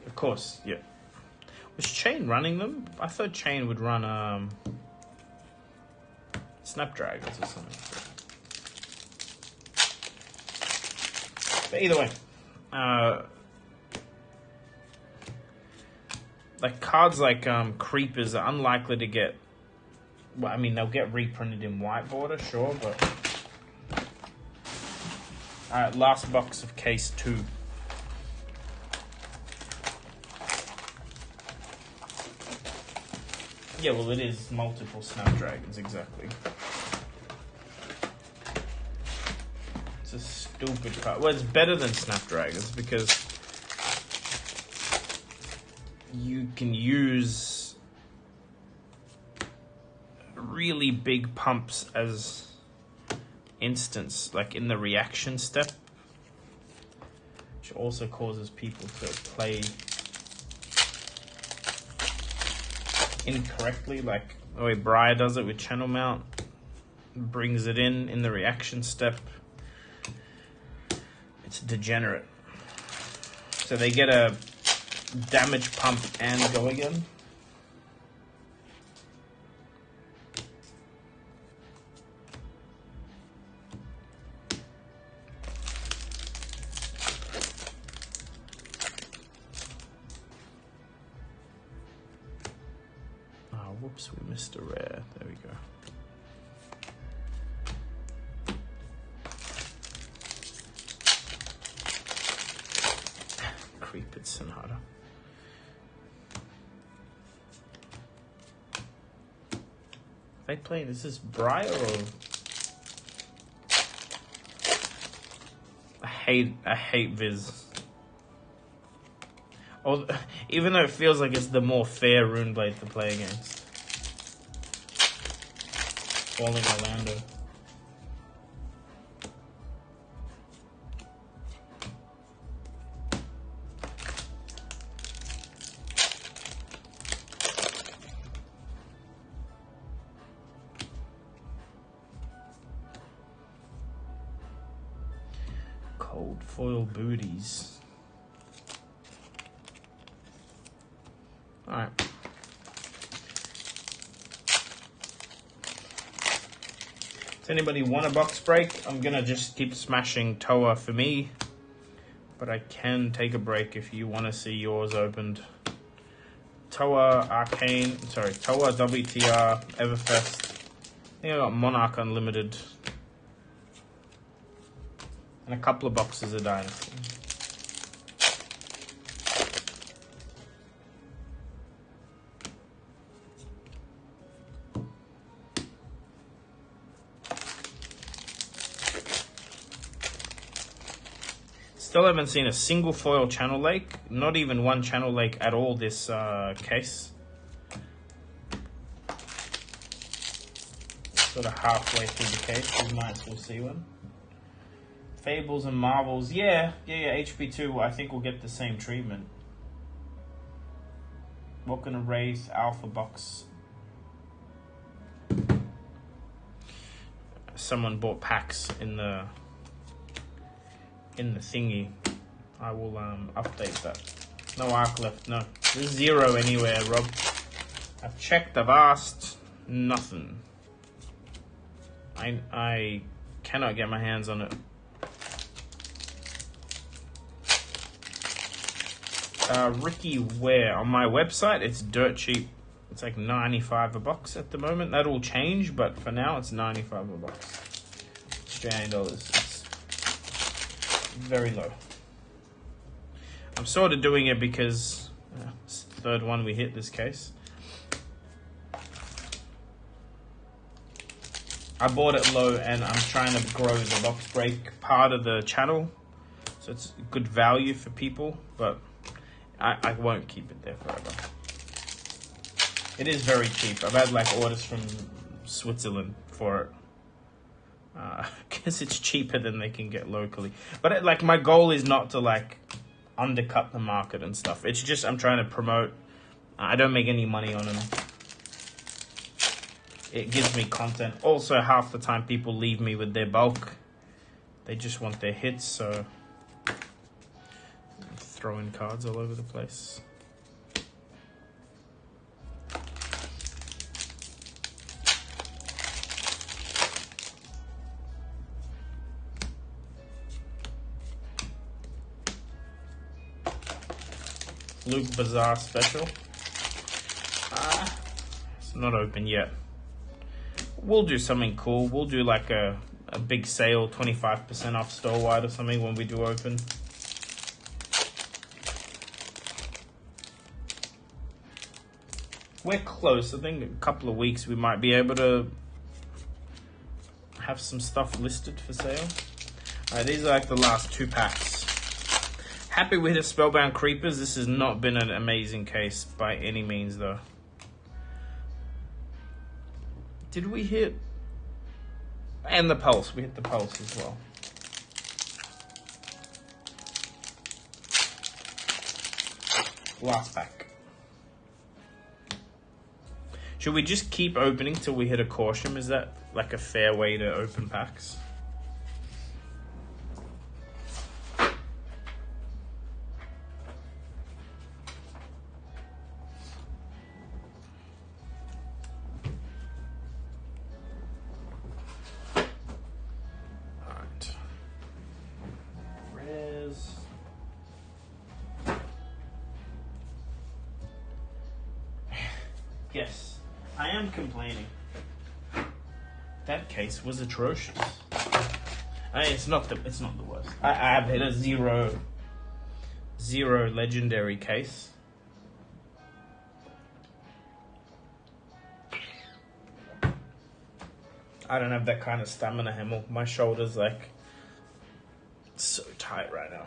Of course, yeah. Was Chain running them? I thought Chain would run Snapdragons or something. But either way, like cards like Creepers are unlikely to get. Well, I mean, they'll get reprinted in white border, sure, but alright, last box of case 2. Yeah, well, it is multiple Snapdragons, exactly. It's a stupid card. Well, it's better than Snapdragons because you can use really big pumps as instants, like in the reaction step, which also causes people to play incorrectly, like the way Briar does it with Channel Mount, brings it in the reaction step. It's degenerate. So they get a damage pump and go again. Whoops, we missed a rare. There we go. Creeped Sonata. They playing, is this Briar or? I hate Viz. Oh, even though it feels like it's the more fair Runeblade to play against. Falling Orlando. Cold foil booties. Alright. Does anybody want a box break? I'm gonna just keep smashing Toa for me, but I can take a break if you want to see yours opened. Toa Arcane, sorry, Toa WTR Everfest. I think I got Monarch Unlimited and a couple of boxes of Dynasty. Still haven't seen a single foil Channel Lake, not even one Channel Lake at all this case. Sort of halfway through the case, we might still see one. Fables and Marvels, yeah, HP2 I think will get the same treatment. Welcome to Wraith Alpha Box. Someone bought packs in the thingy. I will update that. No arc left, no. There's 0 anywhere, Rob. I've checked, I've asked, nothing. I cannot get my hands on it. Ricky Ware on my website, it's dirt cheap. It's like 95 a box at the moment. That'll change, but for now it's 95 a box. Australian dollars. It's very low. I'm sort of doing it because it's the third one we hit this case. I bought it low and I'm trying to grow the box break part of the channel. So it's good value for people, but I won't keep it there forever. It is very cheap. I've had like orders from Switzerland for it. Because it's cheaper than they can get locally. But like my goal is not to like undercut the market and stuff. It's just I'm trying to promote. I don't make any money on them. It gives me content. Also, half the time people leave me with their bulk. They just want their hits, so throwing cards all over the place. Luke Bazaar special. It's not open yet. We'll do something cool. We'll do like a big sale, 25% off store-wide or something when we do open. We're close. I think in a couple of weeks we might be able to have some stuff listed for sale. Alright, these are like the last 2 packs. Happy with the Spellbound Creepers. This has not been an amazing case by any means though. Did we hit? And the Pulse. We hit the Pulse as well. Last pack. Should we just keep opening till we hit a caution? Is that like a fair way to open packs? Yes, I am complaining. That case was atrocious. I mean, it's not the worst. I have hit a zero legendary case. I don't have that kind of stamina, Hemel. My shoulder's like so tight right now.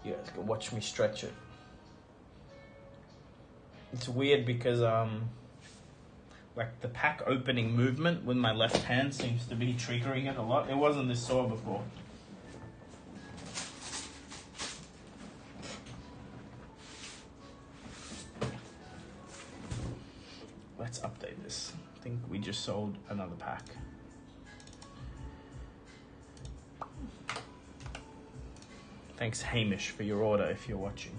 You guys can watch me stretch it. It's weird because like the pack opening movement with my left hand seems to be triggering it a lot. It wasn't this sore before. Let's update this. I think we just sold another pack. Thanks Hamish for your order if you're watching.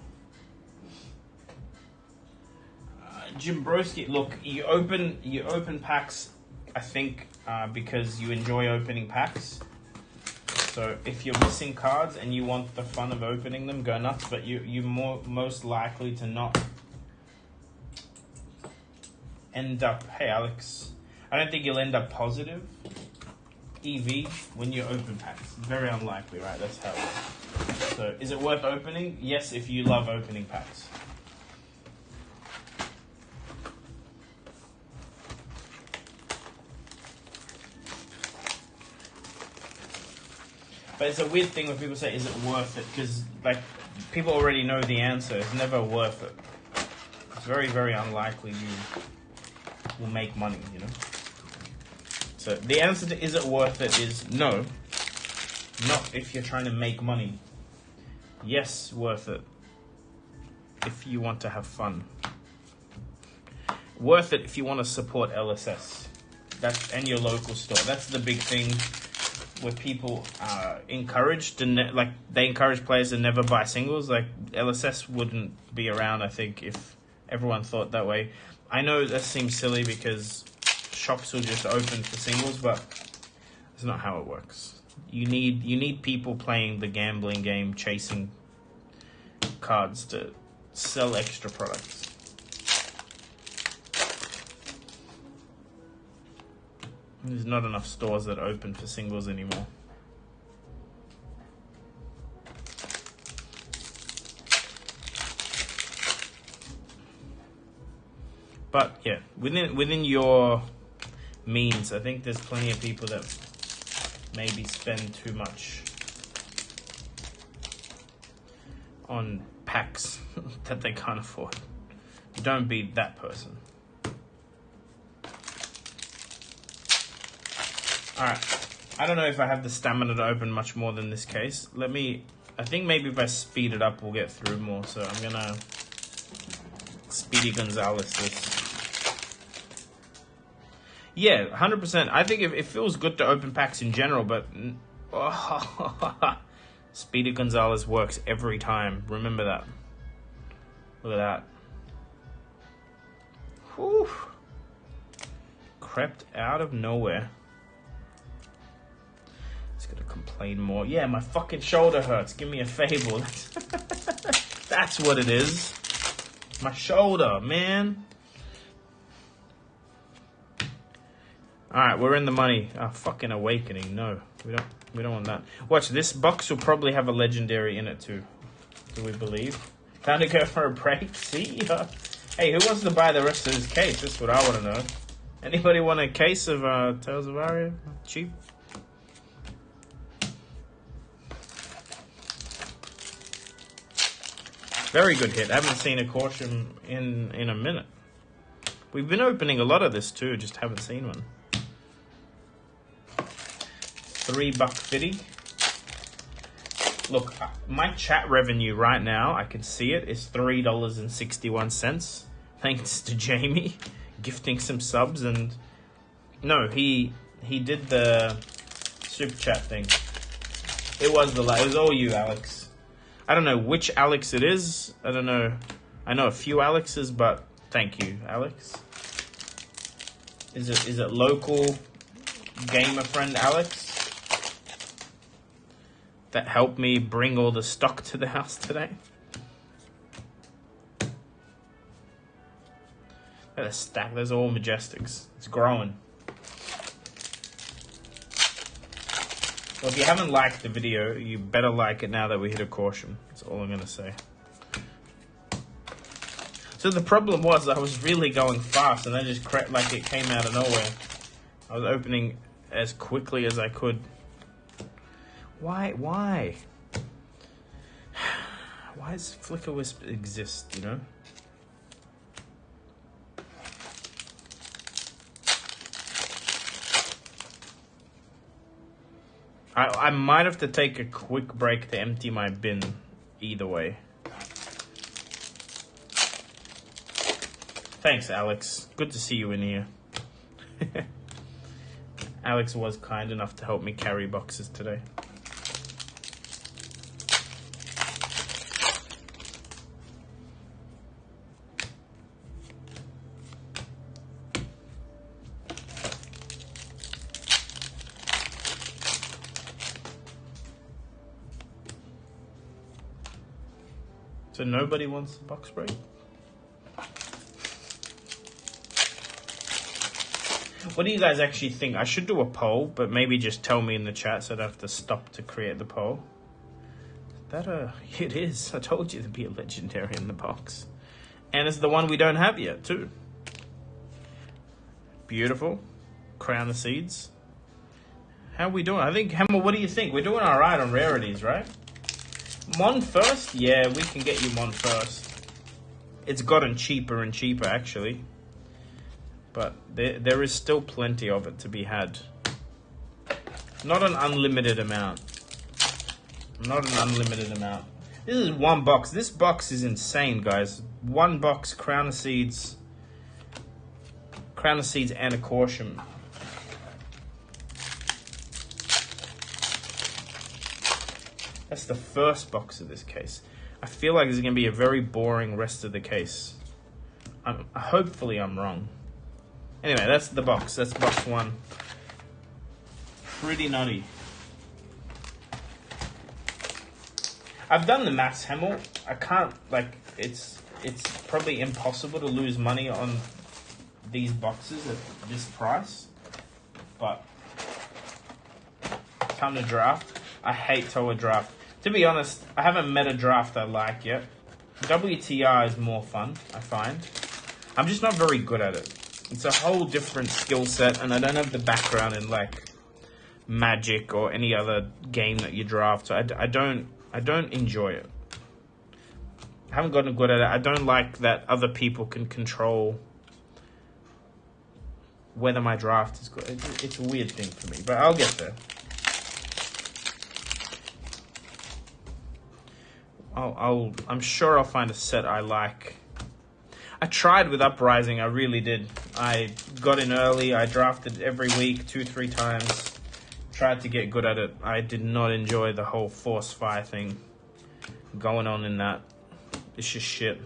Jim Broski, look, you open packs, I think, because you enjoy opening packs. So if you're missing cards and you want the fun of opening them, go nuts. But you're most likely to not end up. Hey Alex, I don't think you'll end up positive EV when you open packs. Very unlikely, right? That's how it works. So is it worth opening? Yes, if you love opening packs. But it's a weird thing when people say, is it worth it? Because, like, people already know the answer. It's never worth it. It's very, very unlikely you will make money, you know? So, the answer to is it worth it is no. Not if you're trying to make money. Yes, worth it. If you want to have fun. Worth it if you want to support LSS. And your local store. That's the big thing. Where people are encouraged to they encourage players to never buy singles. Like LSS wouldn't be around, I think, if everyone thought that way. I know that seems silly because shops will just open for singles, but that's not how it works. You need people playing the gambling game, chasing cards to sell extra products. There's not enough stores that open for singles anymore. But yeah, within your means, I think there's plenty of people that maybe spend too much on packs that they can't afford. Don't be that person. Alright, I don't know if I have the stamina to open much more than this case. I think maybe if I speed it up, we'll get through more. So I'm gonna Speedy Gonzalez this. Yeah, 100%. I think it feels good to open packs in general, but Speedy Gonzalez works every time. Remember that. Look at that. Whew. Crept out of nowhere. Just gonna complain more. Yeah, my fucking shoulder hurts. Give me a Fable. That's what it is. My shoulder, man. Alright, we're in the money. Oh, fucking Awakening. No, we don't want that. Watch, this box will probably have a legendary in it too. Do we believe? Time to go for a break. See ya. Hey, who wants to buy the rest of this case? That's what I want to know. Anybody want a case of Tales of Aria? Cheap. Very good hit. I haven't seen a caution in a minute. We've been opening a lot of this too, just haven't seen one. $3 fitty. Look, my chat revenue right now, I can see it, is $3.61. Thanks to Jamie gifting some subs, and no, he did the super chat thing. It was all you, Alex. I don't know which Alex it is. I don't know. I know a few Alexes, but thank you, Alex. Is it local gamer friend Alex that helped me bring all the stock to the house today? Look at the stack. There's all Majestics. It's growing. Well, if you haven't liked the video, you better like it now that we hit a caution. That's all I'm going to say. So the problem was I was really going fast, and I just like it came out of nowhere. I was opening as quickly as I could. Why? Why does Flicker Wisp exist, you know? I might have to take a quick break to empty my bin either way. Thanks, Alex. Good to see you in here. Alex was kind enough to help me carry boxes today. So nobody wants the box break? What do you guys actually think? I should do a poll, but maybe just tell me in the chat so I don't have to stop to create the poll. It is. I told you there'd be a legendary in the box. And it's the one we don't have yet, too. Beautiful. Crown the Seeds. How are we doing? I think, Hammer, what do you think? We're doing alright on rarities, right? Mon first? Yeah, we can get you Mon first. It's gotten cheaper and cheaper, actually. But there is still plenty of it to be had. Not an unlimited amount. Not an unlimited amount. This is one box. This box is insane, guys. One box, Crown of Seeds. Crown of Seeds and a Caution. That's the first box of this case. I feel like there's going to be a very boring rest of the case. Hopefully I'm wrong. Anyway, that's the box. That's box one. Pretty nutty. I've done the maths, Hemel. I can't, like, it's probably impossible to lose money on these boxes at this price. But time to draft. I hate Toa draft. To be honest, I haven't met a draft I like yet. WTR is more fun, I find. I'm just not very good at it. It's a whole different skill set, and I don't have the background in, like, Magic or any other game that you draft. So I don't enjoy it. I haven't gotten good at it. I don't like that other people can control whether my draft is good. It's a weird thing for me, but I'll get there. I'm sure I'll find a set I like. I tried with Uprising, I really did. I got in early, I drafted every week, 2-3 times. Tried to get good at it. I did not enjoy the whole force fire thing going on in that. It's just shit.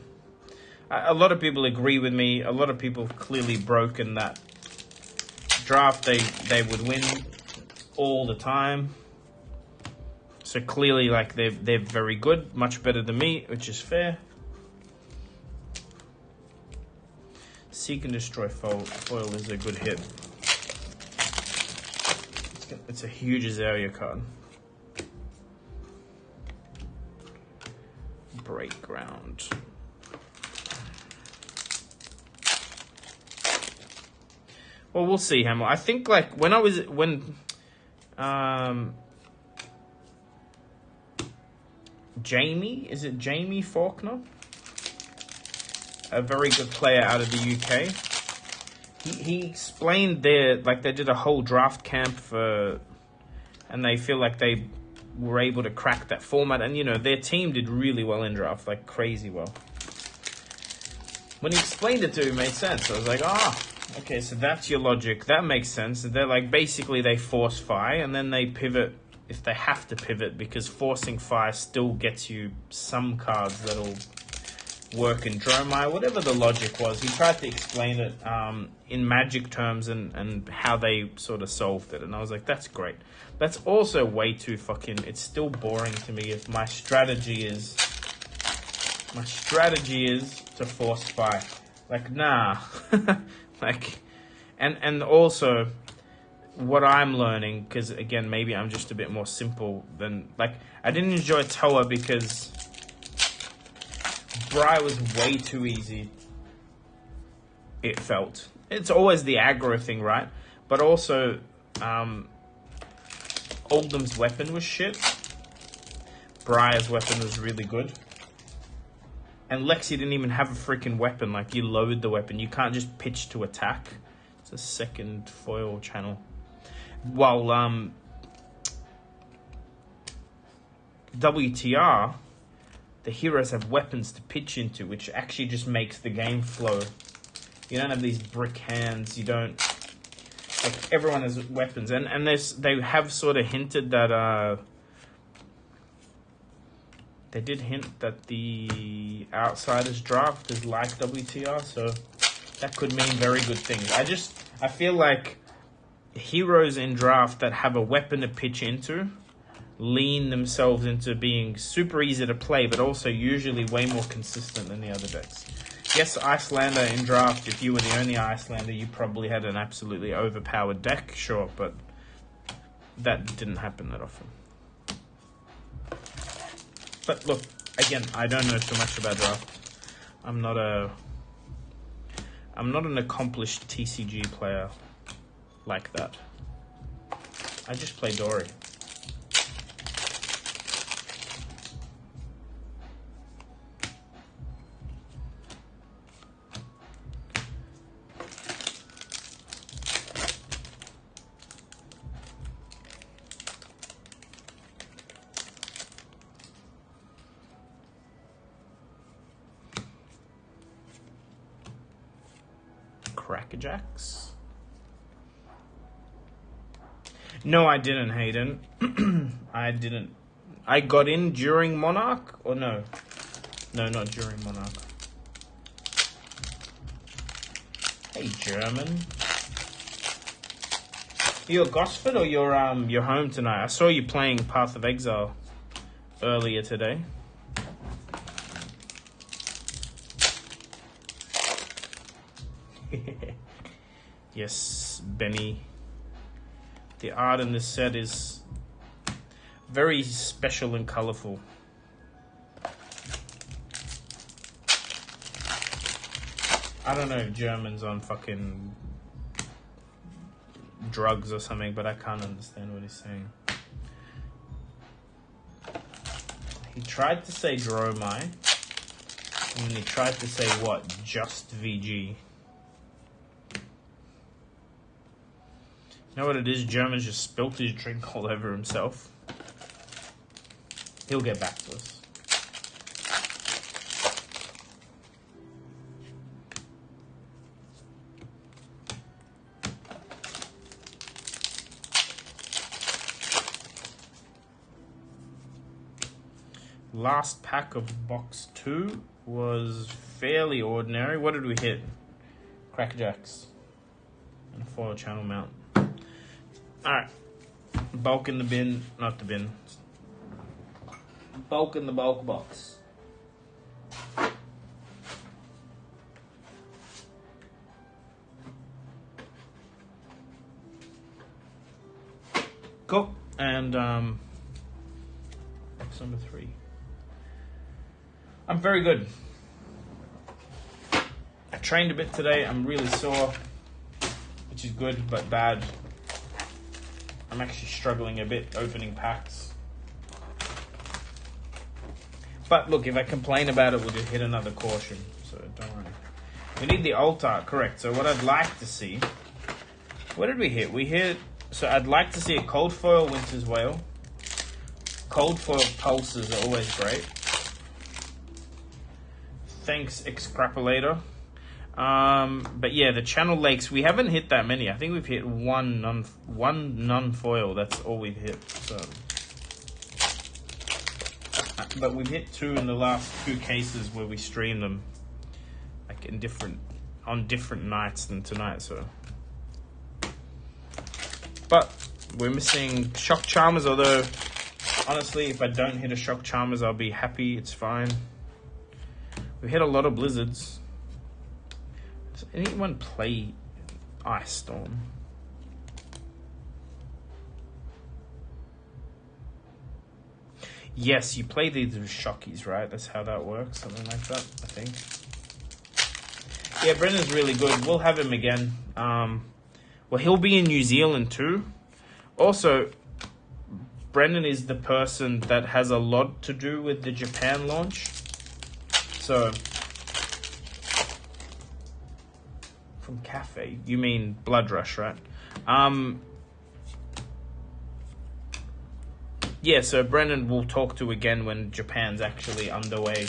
A lot of people agree with me. A lot of people have clearly broken that draft. They would win all the time. So clearly, like, they're very good, much better than me, which is fair. Seek and Destroy foil is a good hit. It's a huge Aria card. Break ground. Well, we'll see, Hammer. I think, like, when Jamie, is it Jamie Faulkner? A very good player out of the UK. He explained like they did a whole draft camp and they feel like they were able to crack that format. And, you know, their team did really well in draft, like crazy well. When he explained it to me, it made sense. I was like, okay, so that's your logic. That makes sense. They're like, basically they force fire and then they pivot if they have to pivot, because forcing fire still gets you some cards that'll work in Dromai, whatever the logic was. He tried to explain it in Magic terms and how they sort of solved it. And I was like, that's great. That's also way too fucking... It's still boring to me if my strategy is to force fire. Like, nah. Like, and also... What I'm learning, because again, maybe I'm just a bit more simple than... Like, I didn't enjoy Toa because Bri was way too easy, it felt. It's always the aggro thing, right? But also, Oldham's weapon was shit. Briar's weapon was really good. And Lexi didn't even have a freaking weapon. Like, you load the weapon. You can't just pitch to attack. It's a second foil channel. While WTR, the heroes have weapons to pitch into, which actually just makes the game flow. You don't have these brick hands. You don't... Like, everyone has weapons. And they have sort of hinted that... They did hint that the Outsiders draft is like WTR, so that could mean very good things. I feel like heroes in draft that have a weapon to pitch into lean themselves into being super easy to play, but also usually way more consistent than the other decks. Yes, Icelander in draft, if you were the only Icelander, you probably had an absolutely overpowered deck, sure, but that didn't happen that often. But look, again, I don't know so much about draft. I'm not an accomplished TCG player like that. I just play Dory. Crackerjacks. No, I didn't, Hayden. I didn't. I got in during Monarch, or no? No, not during Monarch. Hey, German. You're at Gosford or you're home tonight? I saw you playing Path of Exile earlier today. Yes, Benny. The art in this set is very special and colorful. I don't know if German's on fucking drugs or something, but I can't understand what he's saying. He tried to say Dromai, and then he tried to say what? Just VG. You know what it is? German's just spilt his drink all over himself. He'll get back to us. last pack of box 2 was fairly ordinary. What did we hit? Crackjacks and a foil channel mount. Alright. Bulk in the bin. Not the bin. Bulk in the bulk box. Cool. And box number 3. I'm very good. I trained a bit today. I'm really sore, which is good but bad. I'm actually struggling a bit opening packs. But look, if I complain about it, we'll just hit another caution. So don't worry. We need the alt art, correct. So what I'd like to see... What did we hit? We hit... So I'd like to see a cold foil Winter's Whale. Cold foil pulses are always great. Thanks, Extrapolator. But yeah, the Channel Lakes, we haven't hit that many. I think we've hit one non-foil. That's all we've hit. So, but we've hit 2 in the last 2 cases where we stream them, like on different nights than tonight. So, but we're missing Shock Charmers. Although, honestly, if I don't hit a Shock Charmers, I'll be happy. It's fine. We hit a lot of Blizzards. Does anyone play Ice Storm? Yes, you play these with Shockies, right? That's how that works, something like that, I think. Yeah, Brendan's really good. We'll have him again. Well, he'll be in New Zealand too. Also, Brendan is the person that has a lot to do with the Japan launch. So, from Cafe, you mean Blood Rush, right? Yeah, so Brendan will talk to again when Japan's actually underway.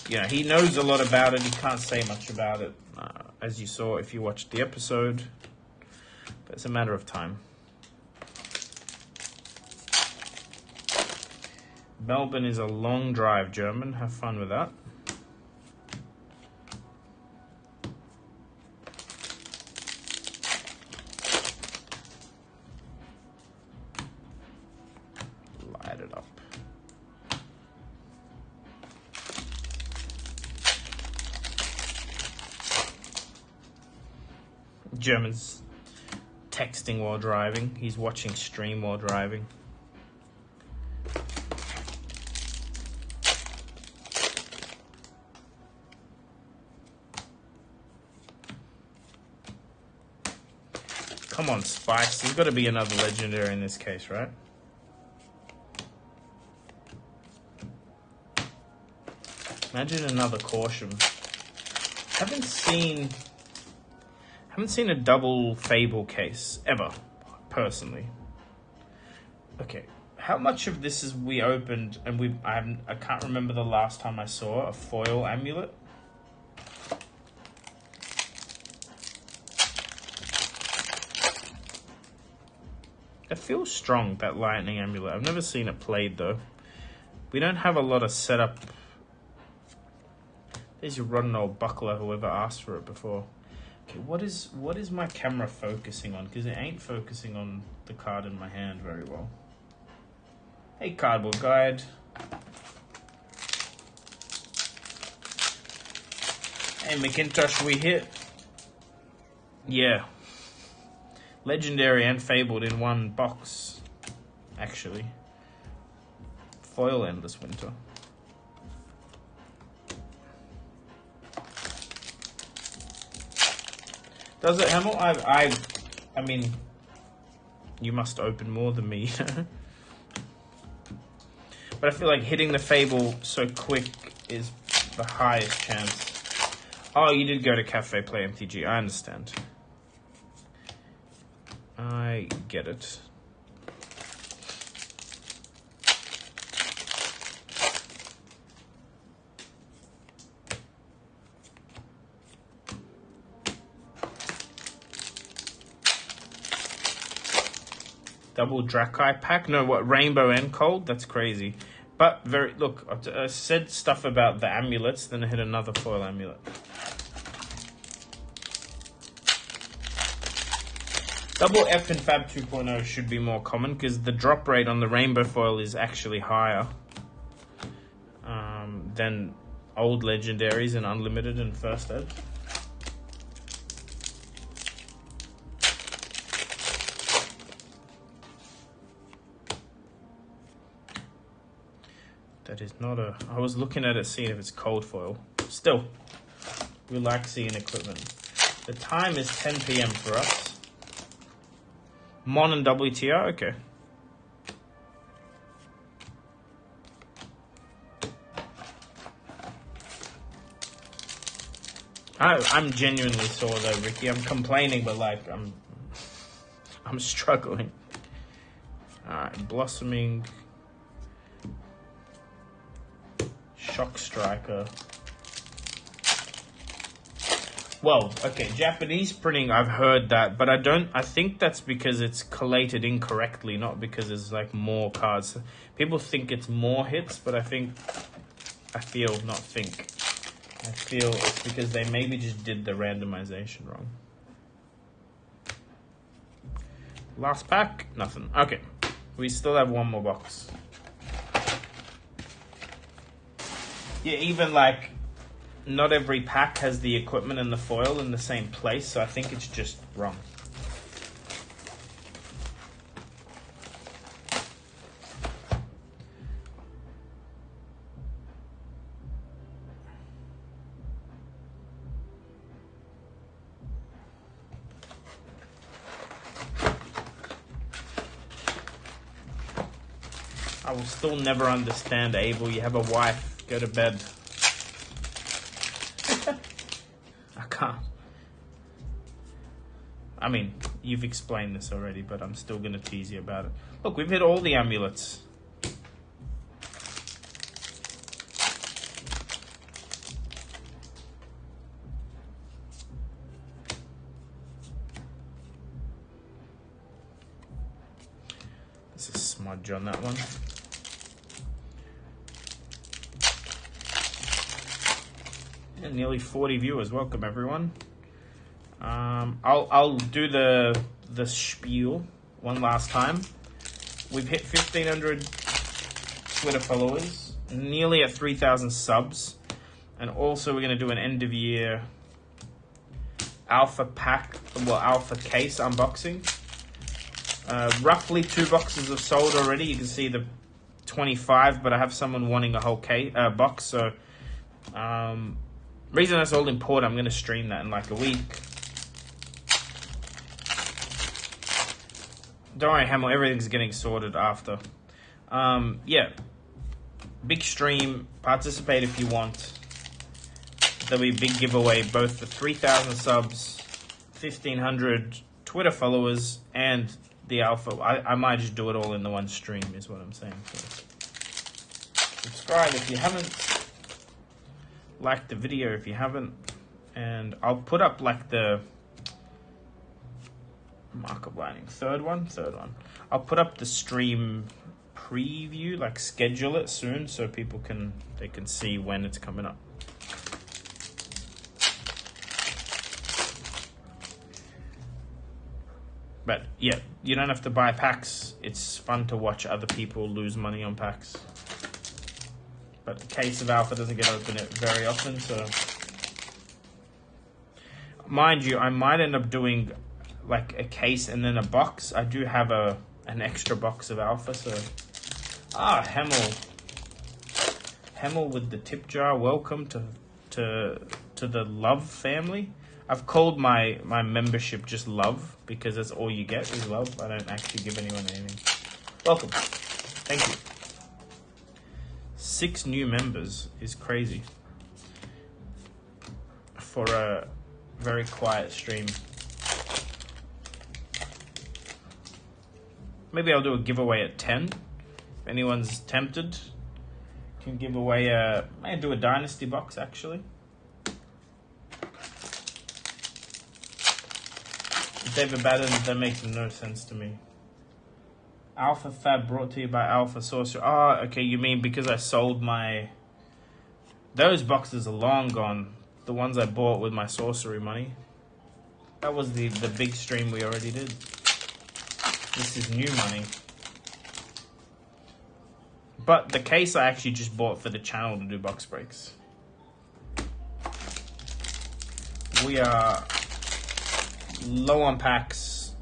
You know, he knows a lot about it. He can't say much about it, as you saw if you watched the episode. But it's a matter of time. Melbourne is a long drive, German. Have fun with that. Light it up. German's texting while driving. He's watching stream while driving. Come on, Spice. There's got to be another legendary in this case, right? Imagine another caution. Haven't seen a double Fable case ever, personally. Okay, how much of this is we opened and I can't remember the last time I saw a foil amulet. It feels strong, that lightning amulet. I've never seen it played though. We don't have a lot of setup. There's your rotten old buckler, whoever asked for it before. Okay, what is my camera focusing on? Because it ain't focusing on the card in my hand very well. Hey, Cardboard Guide. Hey, McIntosh, we hit. Yeah. Legendary and Fabled in one box, actually. Foil Endless Winter. Does it, Hamel? I mean, you must open more than me. But I feel like hitting the Fable so quick is the highest chance. Oh, you did go to Cafe Play MTG. I understand. I get it. Double Drakai pack? No, what? Rainbow and Cold? That's crazy. But look, I said stuff about the amulets, then I hit another foil amulet. Double F in Fab 2.0 should be more common because the drop rate on the rainbow foil is actually higher than old legendaries and unlimited and first ed. That is not a... I was looking at it, seeing if it's cold foil. Still, we like seeing equipment. The time is 10 PM for us. Mon and WTR, okay. I'm genuinely sore though, Ricky. I'm complaining, but like I'm struggling. Alright, Blossoming. Shock Striker. Well, okay, Japanese printing, I've heard that, but I think that's because it's collated incorrectly, not because there's like more cards. People think it's more hits, but I feel it's because they maybe just did the randomization wrong. Last pack, nothing. Okay, we still have one more box. Yeah, even like not every pack has the equipment and the foil in the same place, so I think it's just wrong. I will still never understand, Abel. You have a wife. Go to bed. I can't. I mean, you've explained this already, but I'm still going to tease you about it. Look, we've hit all the amulets. There's a smudge on that one. And nearly 40 viewers. Welcome, everyone. I'll do the spiel one last time. We've hit 1,500 Twitter followers, nearly at 3,000 subs, and also we're going to do an end of year alpha case unboxing. Roughly 2 boxes have sold already. You can see the 25, but I have someone wanting a whole box, so reason that's all important, I'm going to stream that in like a week. Don't worry, Hamill, everything's getting sorted after. Yeah, big stream, participate if you want. There'll be a big giveaway, both for 3,000 subs, 1,500 Twitter followers, and the alpha. I might just do it all in the one stream, is what I'm saying. So, subscribe if you haven't. Like the video if you haven't, and I'll put up like the markup lining third one. I'll put up the stream preview, like schedule it soon so people can see when it's coming up. But yeah, you don't have to buy packs. It's fun to watch other people lose money on packs. But the case of alpha doesn't get opened very often, so mind you, I might end up doing like a case and then a box. I do have an extra box of alpha, so Hemel with the tip jar. Welcome to the Love family. I've called my membership just Love because that's all you get is love. I don't actually give anyone anything. Welcome. Thank you. 6 new members is crazy for a very quiet stream. Maybe I'll do a giveaway at 10. If anyone's tempted, can give away I might do a dynasty box actually. David Batten, that makes no sense to me. Alpha Fab brought to you by Alpha Sorcerer. Oh, okay, you mean because I sold my... Those boxes are long gone. The ones I bought with my sorcery money. That was the big stream we already did. This is new money. But the case I actually just bought for the channel to do box breaks. We are low on packs.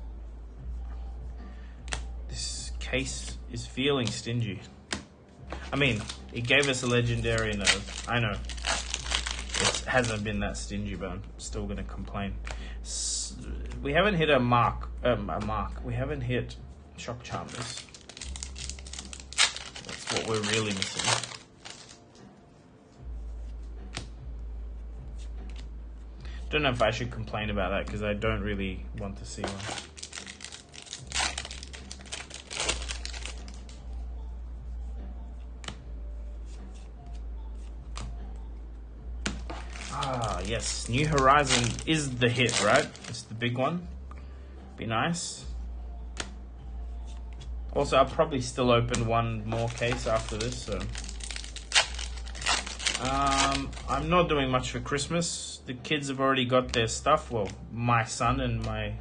This case is feeling stingy. I mean, it gave us a legendary nerve. I know. It hasn't been that stingy, but I'm still going to complain. We haven't hit a mark. We haven't hit Shock Charmers. That's what we're really missing. Don't know if I should complain about that because I don't really want to see one. Ah, yes. New Horizon is the hit, right? It's the big one. Be nice. Also, I'll probably still open one more case after this, so... I'm not doing much for Christmas. The kids have already got their stuff. Well, my son and my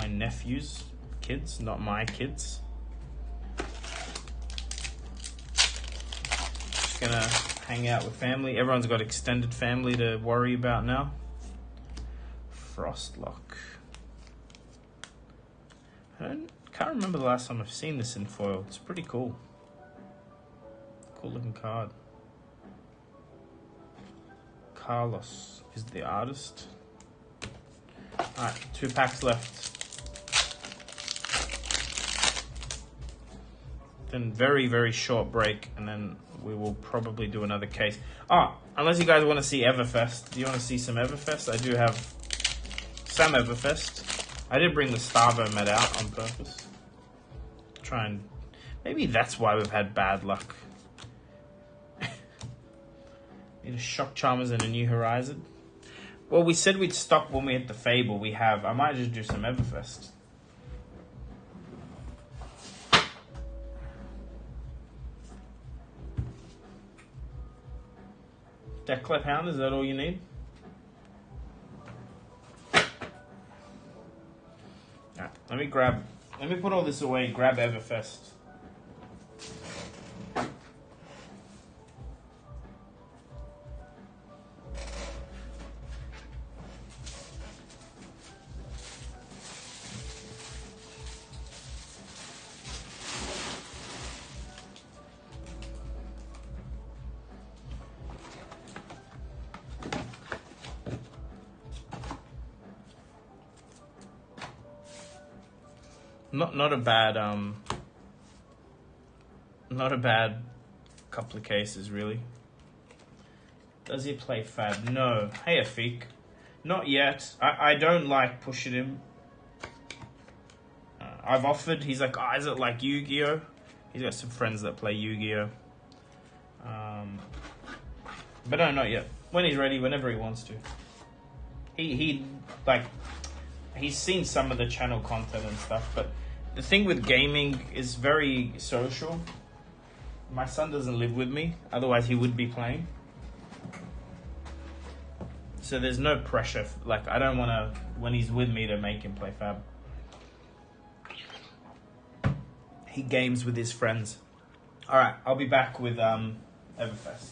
nephew's kids, not my kids. Just gonna hang out with family. Everyone's got extended family to worry about now. Frostlock. I can't remember the last time I've seen this in foil. It's pretty cool. Cool looking card. Carlos is the artist. Alright, 2 packs left. Then very, very short break, and then we will probably do another case. Unless you guys want to see Everfest. Do you want to see some Everfest? I do have some Everfest. I did bring the Starvo Med out on purpose. Try and... Maybe that's why we've had bad luck. Need a Shock Charmers and a New Horizon. Well, we said we'd stop when we hit the Fable. We have. I might just do some Everfest. Decklet Hound, is that all you need? Alright, let me put all this away, grab Everfest. Not a bad couple of cases, really. Does he play Fab? No. Hey, Afik. Not yet. I don't like pushing him. I've offered. He's like, is it like Yu-Gi-Oh? He's got some friends that play Yu-Gi-Oh. But no, not yet. When he's ready, whenever he wants to. He's seen some of the channel content and stuff, but the thing with gaming is very social. My son doesn't live with me, otherwise he would be playing. So there's no pressure. Like, I don't want to, when he's with me, to make him play Fab. He games with his friends. Alright, I'll be back with Everfest.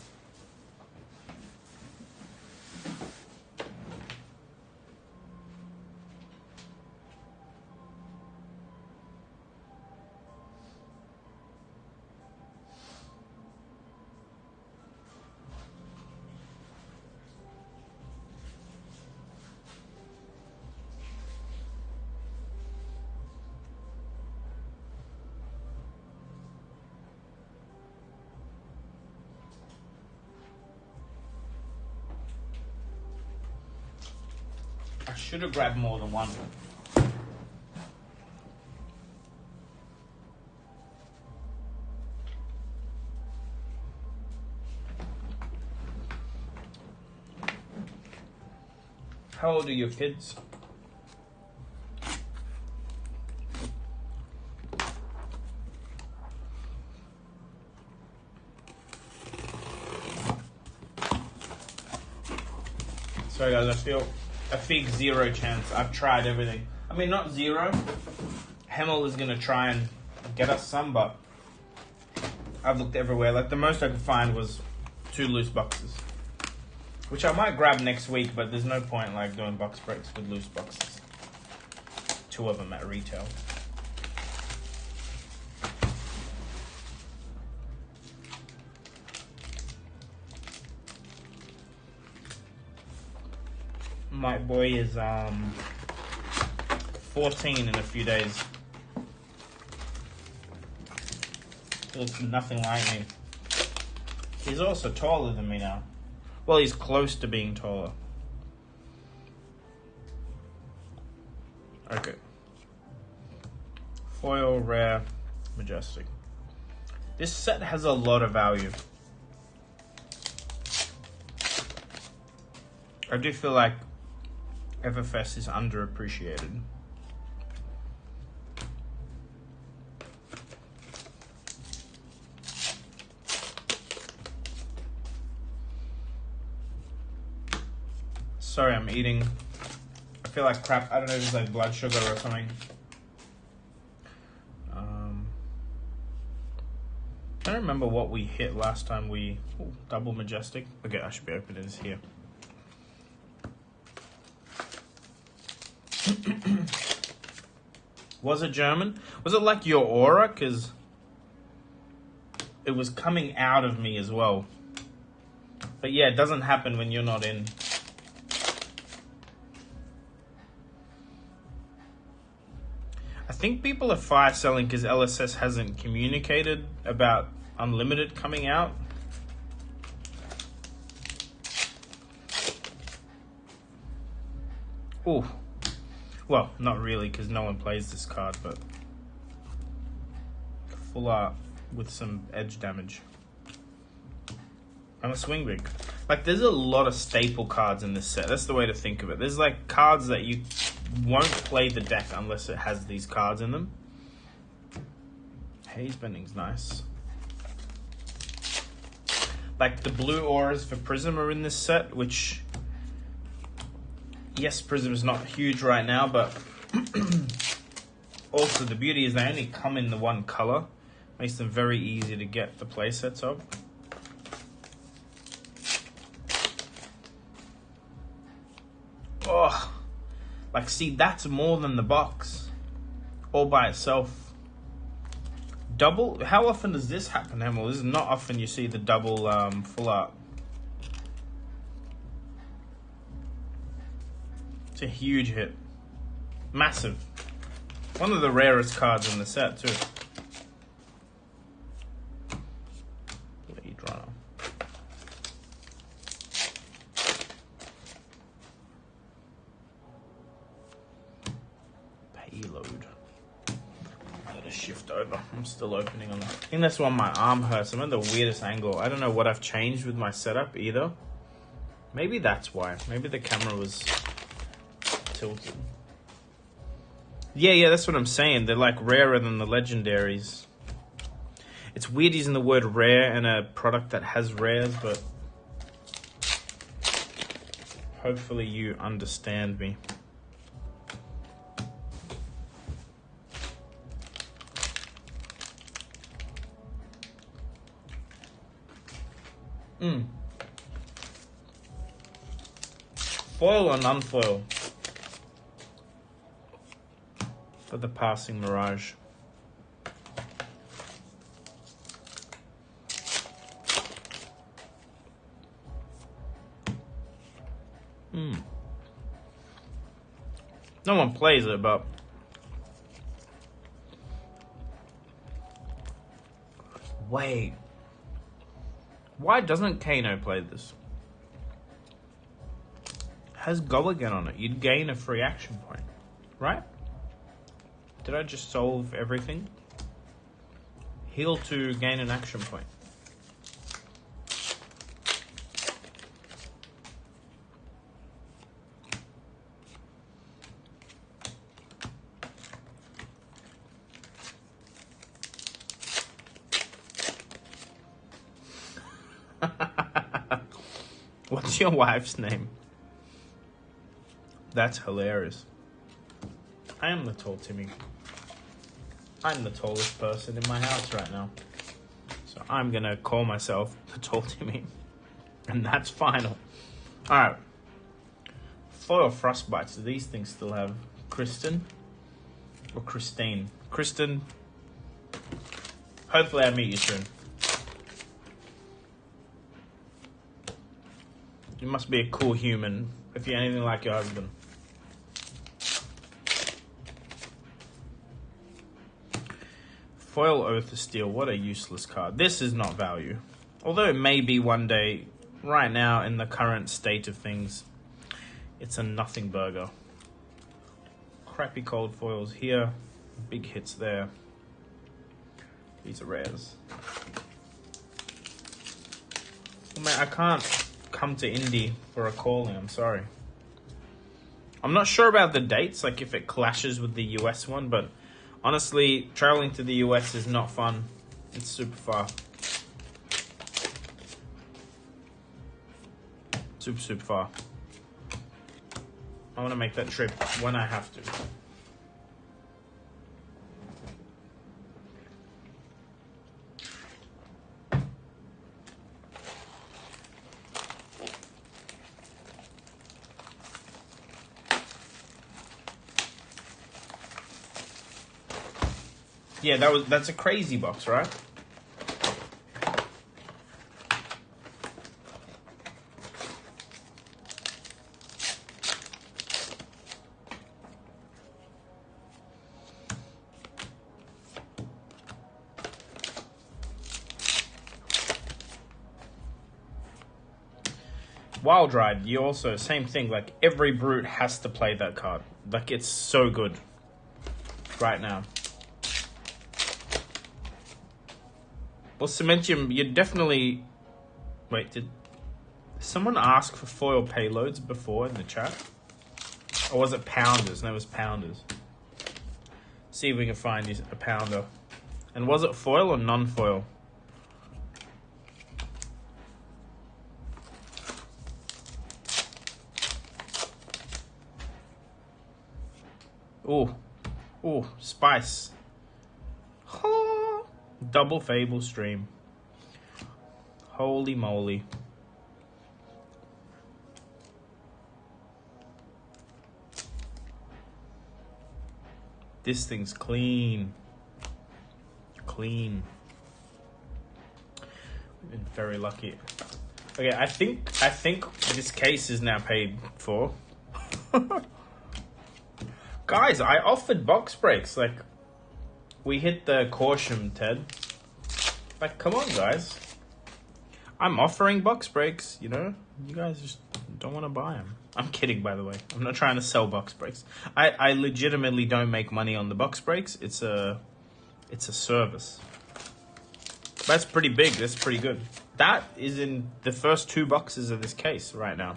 I should have grabbed more than one. How old are your kids? Sorry guys, I feel a big 0 chance. I've tried everything. I mean, not 0. Hemel is gonna try and get us some, but I've looked everywhere. Like, the most I could find was 2 loose boxes, which I might grab next week, but there's no point like doing box breaks with loose boxes. 2 of them at retail. My boy is 14 in a few days. He looks nothing like me. He's also taller than me now. Well, he's close to being taller. Okay. Foil, rare, majestic. This set has a lot of value. I do feel like Everfest is underappreciated. Sorry, I'm eating. I feel like crap. I don't know if it's like blood sugar or something. I don't remember what we hit last time we... Ooh, double majestic. Okay, I should be opening this here. Was it German? Was it like your aura? Because it was coming out of me as well. But yeah, it doesn't happen when you're not in. I think people are fire selling because LSS hasn't communicated about Unlimited coming out. Ooh. Well, not really, because no one plays this card, but full art with some edge damage. And a swing big. Like, there's a lot of staple cards in this set. That's the way to think of it. There's like cards that you won't play the deck unless it has these cards in them. Haze Bending's nice. Like, the blue auras for Prism are in this set, which... Yes, Prism is not huge right now, but also the beauty is they only come in the one color. Makes them very easy to get the play sets of. Oh, like, see, that's more than the box all by itself. Double? How often does this happen, Hemel? This is not often you see the double full art. It's a huge hit. Massive. One of the rarest cards in the set, too. Blade Runner. Payload. I gotta shift over. I'm still opening on that. I think that's why my arm hurts. I'm at the weirdest angle. I don't know what I've changed with my setup either. Maybe that's why. Maybe the camera was... tilted. Yeah, that's what I'm saying. They're like rarer than the legendaries. It's weird using the word rare in a product that has rares, but hopefully you understand me. Foil or non-foil? For the Passing Mirage. No one plays it, but wait, why doesn't Kano play this? Has Go Again on it. You'd gain a free action point, right? Did I just solve everything? Heal to gain an action point. What's your wife's name? That's hilarious. I am the tall Timmy. I'm the tallest person in my house right now. So I'm gonna call myself the tall Timmy. And that's final. Alright. Foil frostbites. Do these things still have Kristen? Or Christine? Kristen. Hopefully I meet you soon. You must be a cool human if you're anything like your husband. Foil Oath of Steel. What a useless card. This is not value. Although it may be one day. Right now, in the current state of things, it's a nothing burger. Crappy cold foils here. Big hits there. These are rares. Oh, man, I can't come to Indy for a calling. I'm sorry. I'm not sure about the dates, like if it clashes with the US one, but honestly, traveling to the US is not fun. It's super far. Super far. I want to make that trip when I have to. Yeah, that's a crazy box, right? Wild Ride, you also, same thing, like every brute has to play that card. Like it's so good right now. Well, Cementium, you definitely... Wait, did someone ask for foil payloads before in the chat? Or was it Pounders? No, it was Pounders. See if we can find a Pounder. And was it foil or non-foil? Ooh, Spice. Double Fable Stream. Holy moly. This thing's clean. Clean. We've been very lucky. Okay, I think this case is now paid for. Guys, I offered box breaks. Like, we hit the caution, Ted. Like, come on, guys. I'm offering box breaks, you know? You guys just don't want to buy them. I'm kidding, by the way. I'm not trying to sell box breaks. I legitimately don't make money on the box breaks. It's a service. That's pretty big. That's pretty good. That is in the first 2 boxes of this case right now,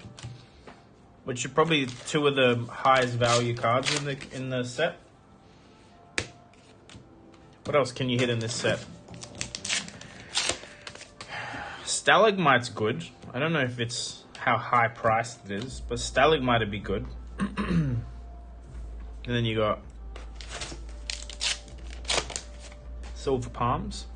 which are probably 2 of the highest value cards in the set. What else can you hit in this set? Stalagmite's good. I don't know if it's how high priced it is, but Stalagmite would be good. And then you got Silver Palms.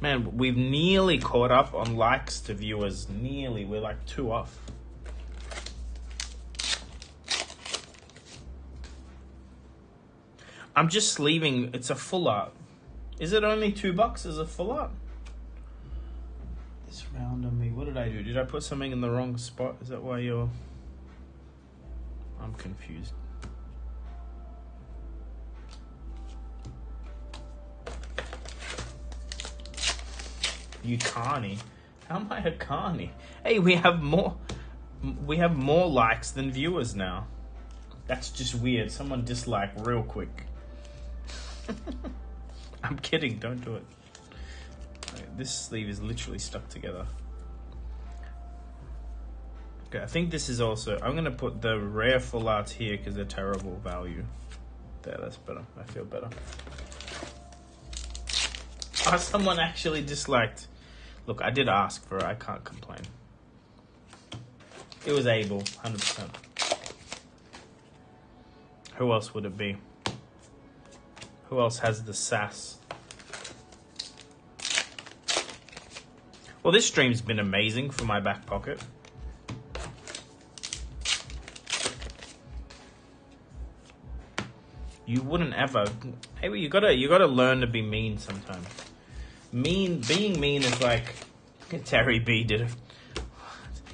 Man, we've nearly caught up on likes to viewers. Nearly. We're like 2 off. I'm just leaving. It's a full art. Is it only $2 as a full art? This round on me. What did I do? Did I put something in the wrong spot? Is that why you're... I'm confused. You carny. How am I a carny? Hey, we have more likes than viewers now. That's just weird. Someone disliked real quick. I'm kidding, don't do it. This sleeve is literally stuck together. Okay, I think this is also... I'm going to put the rare full arts here because they're terrible value. There, that's better. I feel better. Oh, someone actually disliked. Look, I did ask for it. I can't complain. It was Abel, 100%. Who else would it be? Who else has the sass? Well, this stream's been amazing for my back pocket. You wouldn't ever. Hey, you gotta learn to be mean sometimes. Being mean is like Terry B did it.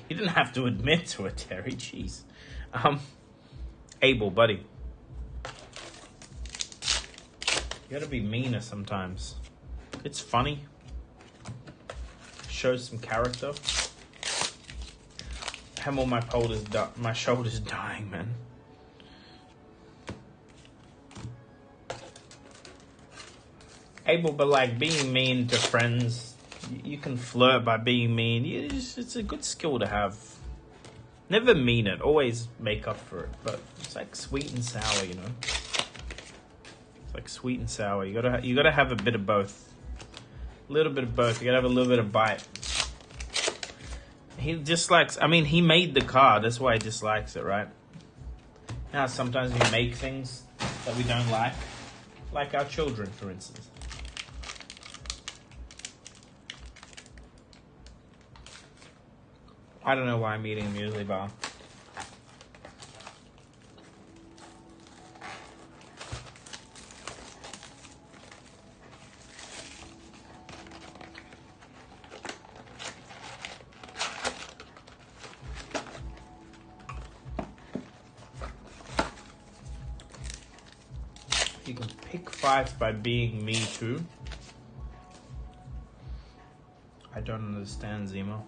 You didn't have to admit to it, Terry. Jeez. Abel, buddy. You gotta be meaner sometimes. It's funny. Shows some character. Hamill, my shoulder's dying, man. Abel, but like being mean to friends, you can flirt by being mean. It's a good skill to have. Never mean it, always make up for it. But it's like sweet and sour, you know. It's like sweet and sour. You gotta have a bit of both. A little bit of both. You gotta have a little bit of bite. He dislikes. I mean, he made the car. That's why he dislikes it, right? Now sometimes we make things that we don't like our children, for instance. I don't know why I'm eating a muesli bar. You can pick fights by being me too. I don't understand, Zemo.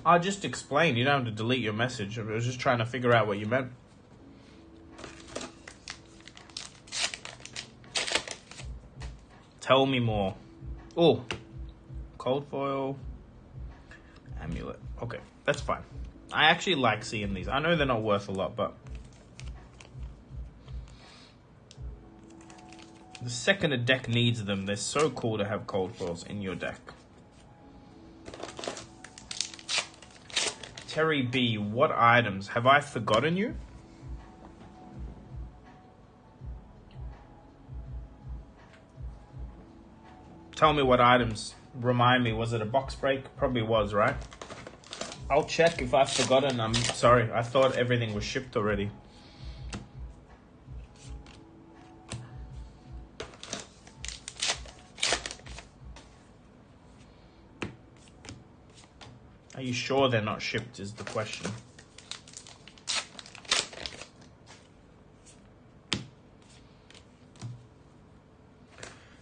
I'll just explain. You don't have to delete your message. I was just trying to figure out what you meant. Tell me more. Oh, cold foil, amulet. Okay, that's fine. I actually like seeing these. I know they're not worth a lot, but the second a deck needs them, they're so cool to have cold foils in your deck. Terry B, what items? Have I forgotten you? Tell me what items. Remind me, was it a box break? Probably was, right? I'll check if I've forgotten. I'm sorry. I thought everything was shipped already. Are you sure they're not shipped is the question.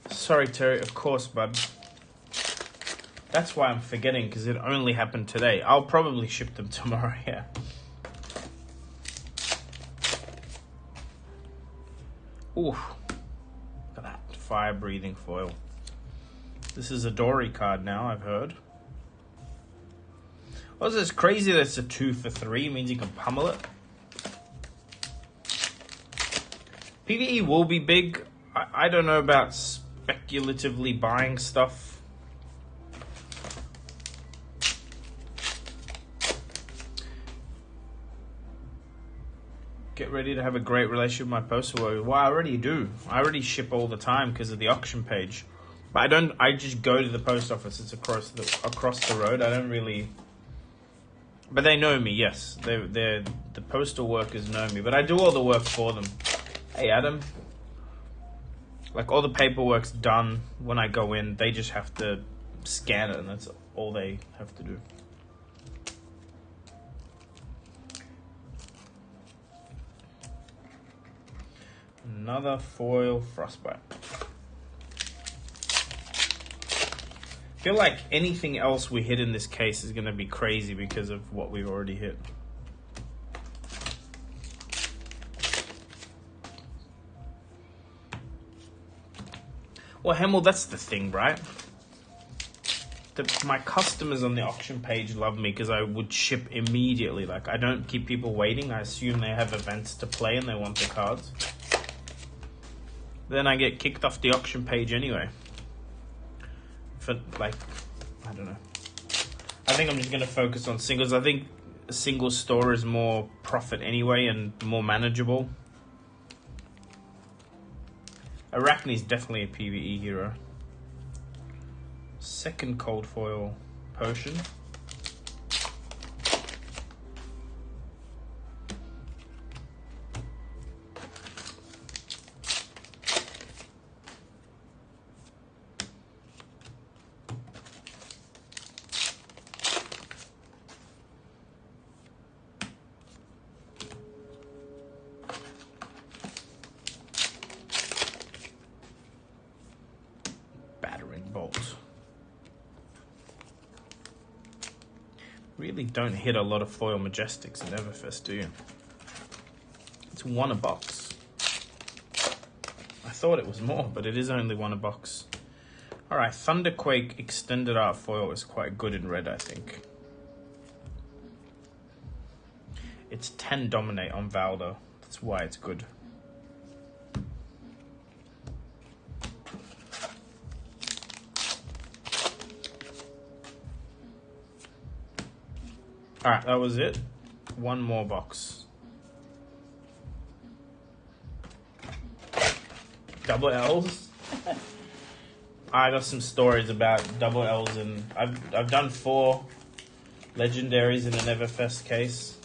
Sorry, Terry. Of course, bud. That's why I'm forgetting, because it only happened today. I'll probably ship them tomorrow, yeah. Ooh. Look at that. Fire-breathing foil. This is a Dory card now, I've heard. Well, it's crazy that it's a 2 for 3. It means you can pummel it. PvE will be big. I don't know about speculatively buying stuff. Get ready to have a great relationship with my postal worker. Well, I already do. I already ship all the time because of the auction page. But I don't. I just go to the post office. It's across the road. I don't really. But they know me, yes. The postal workers know me. But I do all the work for them. Hey, Adam. Like, all the paperwork's done when I go in. They just have to scan it, and that's all they have to do. Another foil frostbite. I feel like anything else we hit in this case is going to be crazy because of what we've already hit. Well, Hemel, that's the thing, right? my customers on the auction page love me because I would ship immediately. Like, I don't keep people waiting. I assume they have events to play and they want the cards. Then I get kicked off the auction page anyway. For, like, I don't know. I think I'm just going to focus on singles. I think a single store is more profit anyway and more manageable. Arachne's definitely a PvE hero. Second cold foil potion. Battering bolt. Really don't hit a lot of foil majestics in Everfest, do you? It's 1 a box. I thought it was more, but it is only 1 a box. Alright, Thunderquake extended art foil is quite good in red, I think. It's 10 dominate on Valdo. That's why it's good. Alright, that was it. 1 more box. Double L's. I got some stories about double L's, and I've done 4 legendaries in an Everfest case.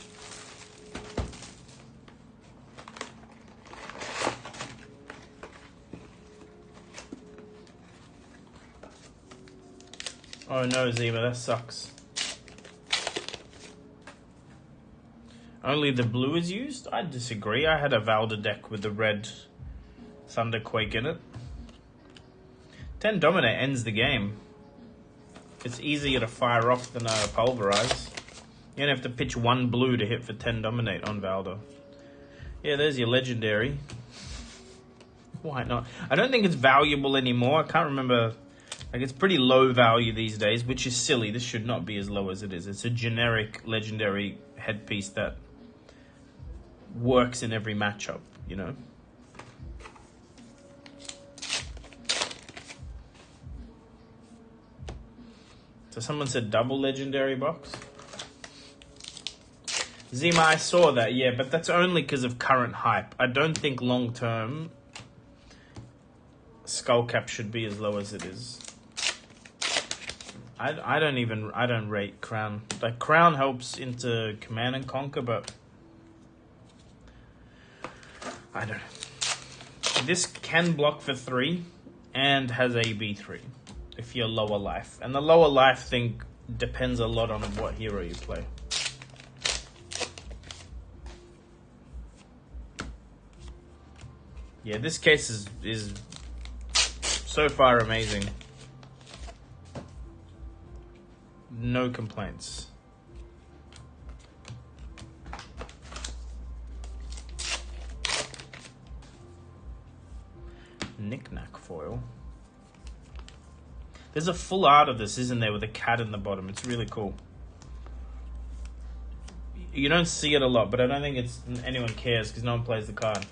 Oh no, Zima, that sucks. Only the blue is used? I disagree. I had a Valda deck with the red Thunderquake in it. 10 Dominate ends the game. It's easier to fire off than a Pulverize. You only have to pitch 1 blue to hit for 10 Dominate on Valda. Yeah, there's your legendary. Why not? I don't think it's valuable anymore. I can't remember. Like, it's pretty low value these days, which is silly. This should not be as low as it is. It's a generic legendary headpiece that works in every matchup, you know? So someone said double legendary box. Zima, I saw that, yeah, but that's only because of current hype. I don't think long term Skullcap should be as low as it is. I don't rate Crown. Like, Crown helps into Command and Conquer, but I don't know. This can block for 3 and has AB3 if you're lower life. And the lower life thing depends a lot on what hero you play. Yeah, this case is so far amazing. No complaints. Knick-knack foil. There's a full art of this, isn't there, with a cat in the bottom. It's really cool. You don't see it a lot, but I don't think anyone cares because no one plays the card.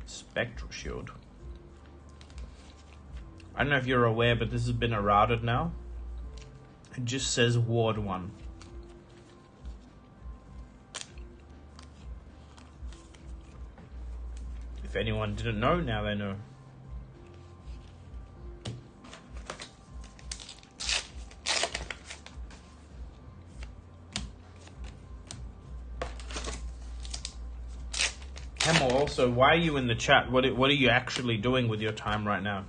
Spectral Shield. I don't know if you're aware, but this has been errated now. It just says Ward 1. If anyone didn't know, now they know. Hemel, also, why are you in the chat? What are you actually doing with your time right now?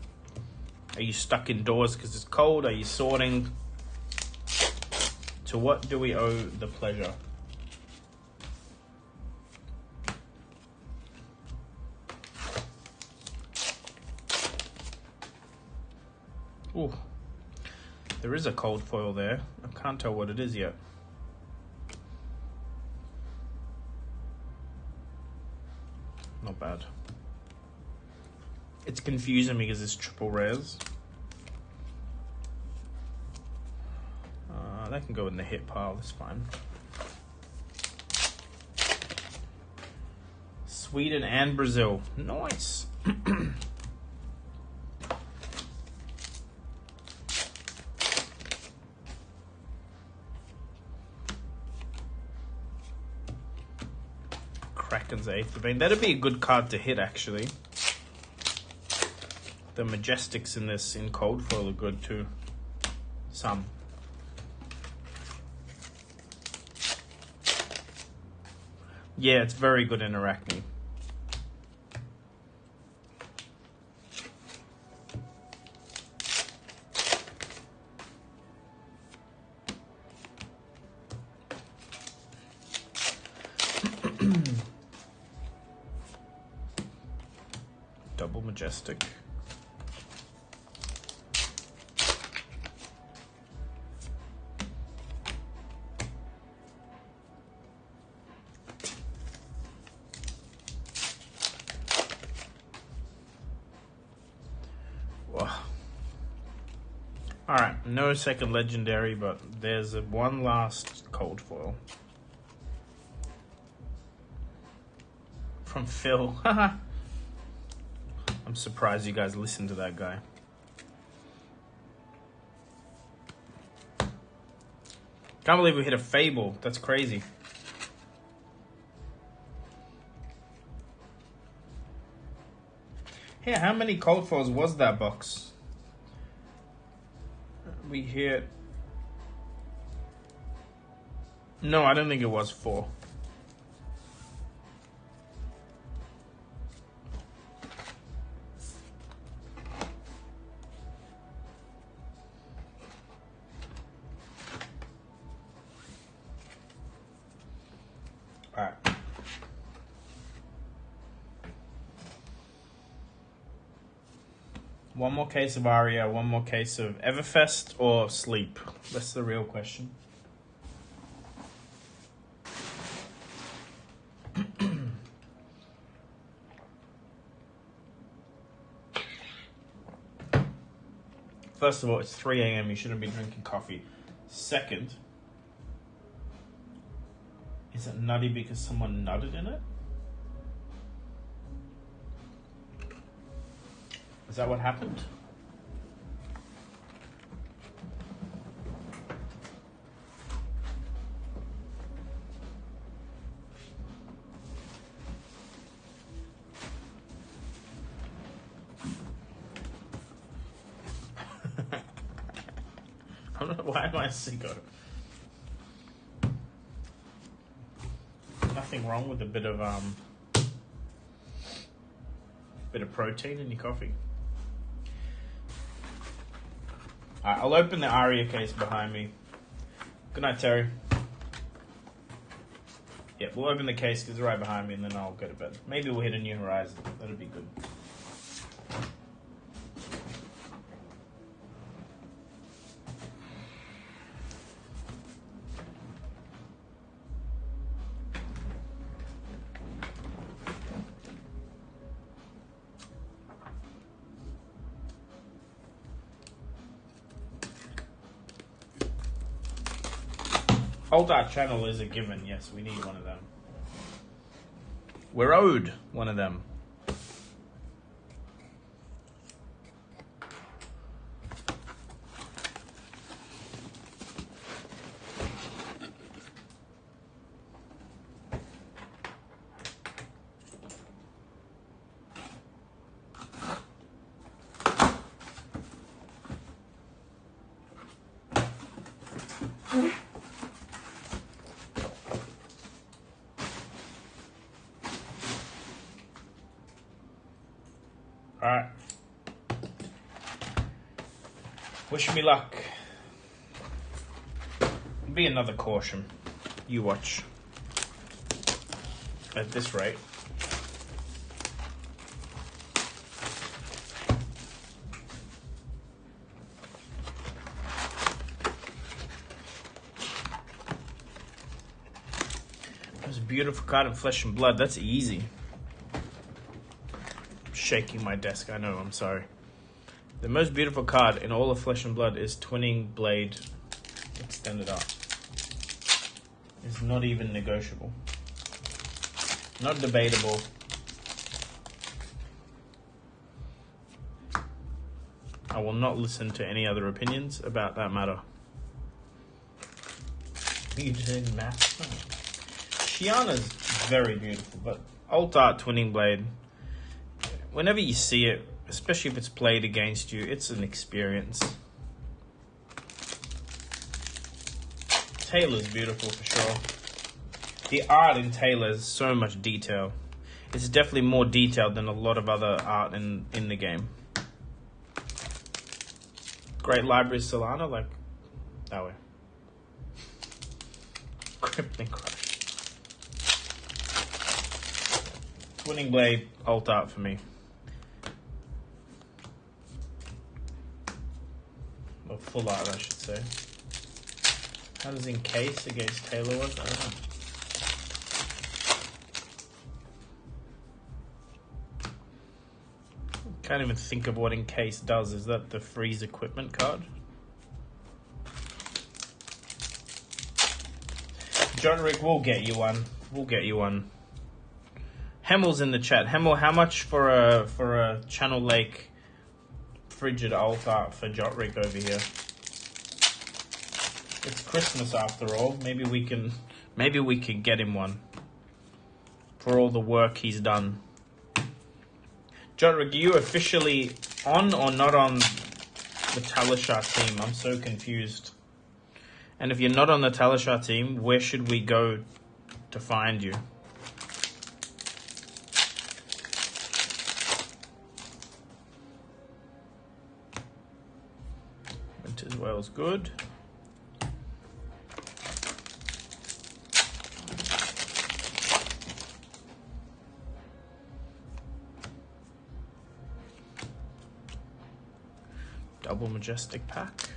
Are you stuck indoors because it's cold? Are you sorting? To what do we owe the pleasure? Ooh, there is a cold foil there. I can't tell what it is yet. Not bad. It's confusing me because it's triple rares. That can go in the hit pile, that's fine. Sweden and Brazil. Nice. Kraken's eighth of being. That'd be a good card to hit, actually. The Majestics in this in cold foil are good too. Some. Yeah, it's very good in Arachne. Double Majestic. Alright, no second legendary, but there's one last cold foil. From Phil. I'm surprised you guys listen to that guy. Can't believe we hit a Fable. That's crazy. Hey, how many cold foils was that box? We hit... No, I don't think it was 4. Alright. One more case of Aria, one more case of Everfest, or sleep? That's the real question. First of all, it's 3 a.m. You shouldn't be drinking coffee. Second, is it nutty because someone nutted in it? Is that what happened? I don't know, why am I a sicko? Nothing wrong with a bit of protein in your coffee. Alright, I'll open the Aria case behind me. Good night, Terry. Yeah, we'll open the case because it's right behind me and then I'll go to bed. Maybe we'll hit a new horizon. That'd be good. Hold our channel is a given. Yes, we need one of them. We're owed one of them. Alright. Wish me luck. Be another caution. You watch. At this rate. Most beautiful card in Flesh and Blood. That's easy. I'm shaking my desk. I know. I'm sorry. The most beautiful card in all of Flesh and Blood is Twinning Blade Extended Art. It's not even negotiable. Not debatable. I will not listen to any other opinions about that matter. You did math? Shiana's very beautiful, but Alt Art Twinning Blade, whenever you see it, especially if it's played against you, it's an experience. Taylor's beautiful for sure. The art in Taylor is so much detail. It's definitely more detailed than a lot of other art in the game. Great Library Solana, like that way. Crippling Crush. Twinning Blade, Alt Art for me. Or full art, I should say. How does Encase against Taylor work? I don't know. Can't even think of what Encase does. Is that the freeze equipment card? John Rick, we'll get you one. We'll get you one. Hemmel's in the chat. Hemmel, how much for a Channel Lake frigid alt art for Jotrick over here? It's Christmas after all. Maybe we can get him one for all the work he's done. Jotrick, are you officially on or not on the Talishar team? I'm so confused. And if you're not on the Talishar team, where should we go to find you? Winter's Well's good. Double Majestic pack.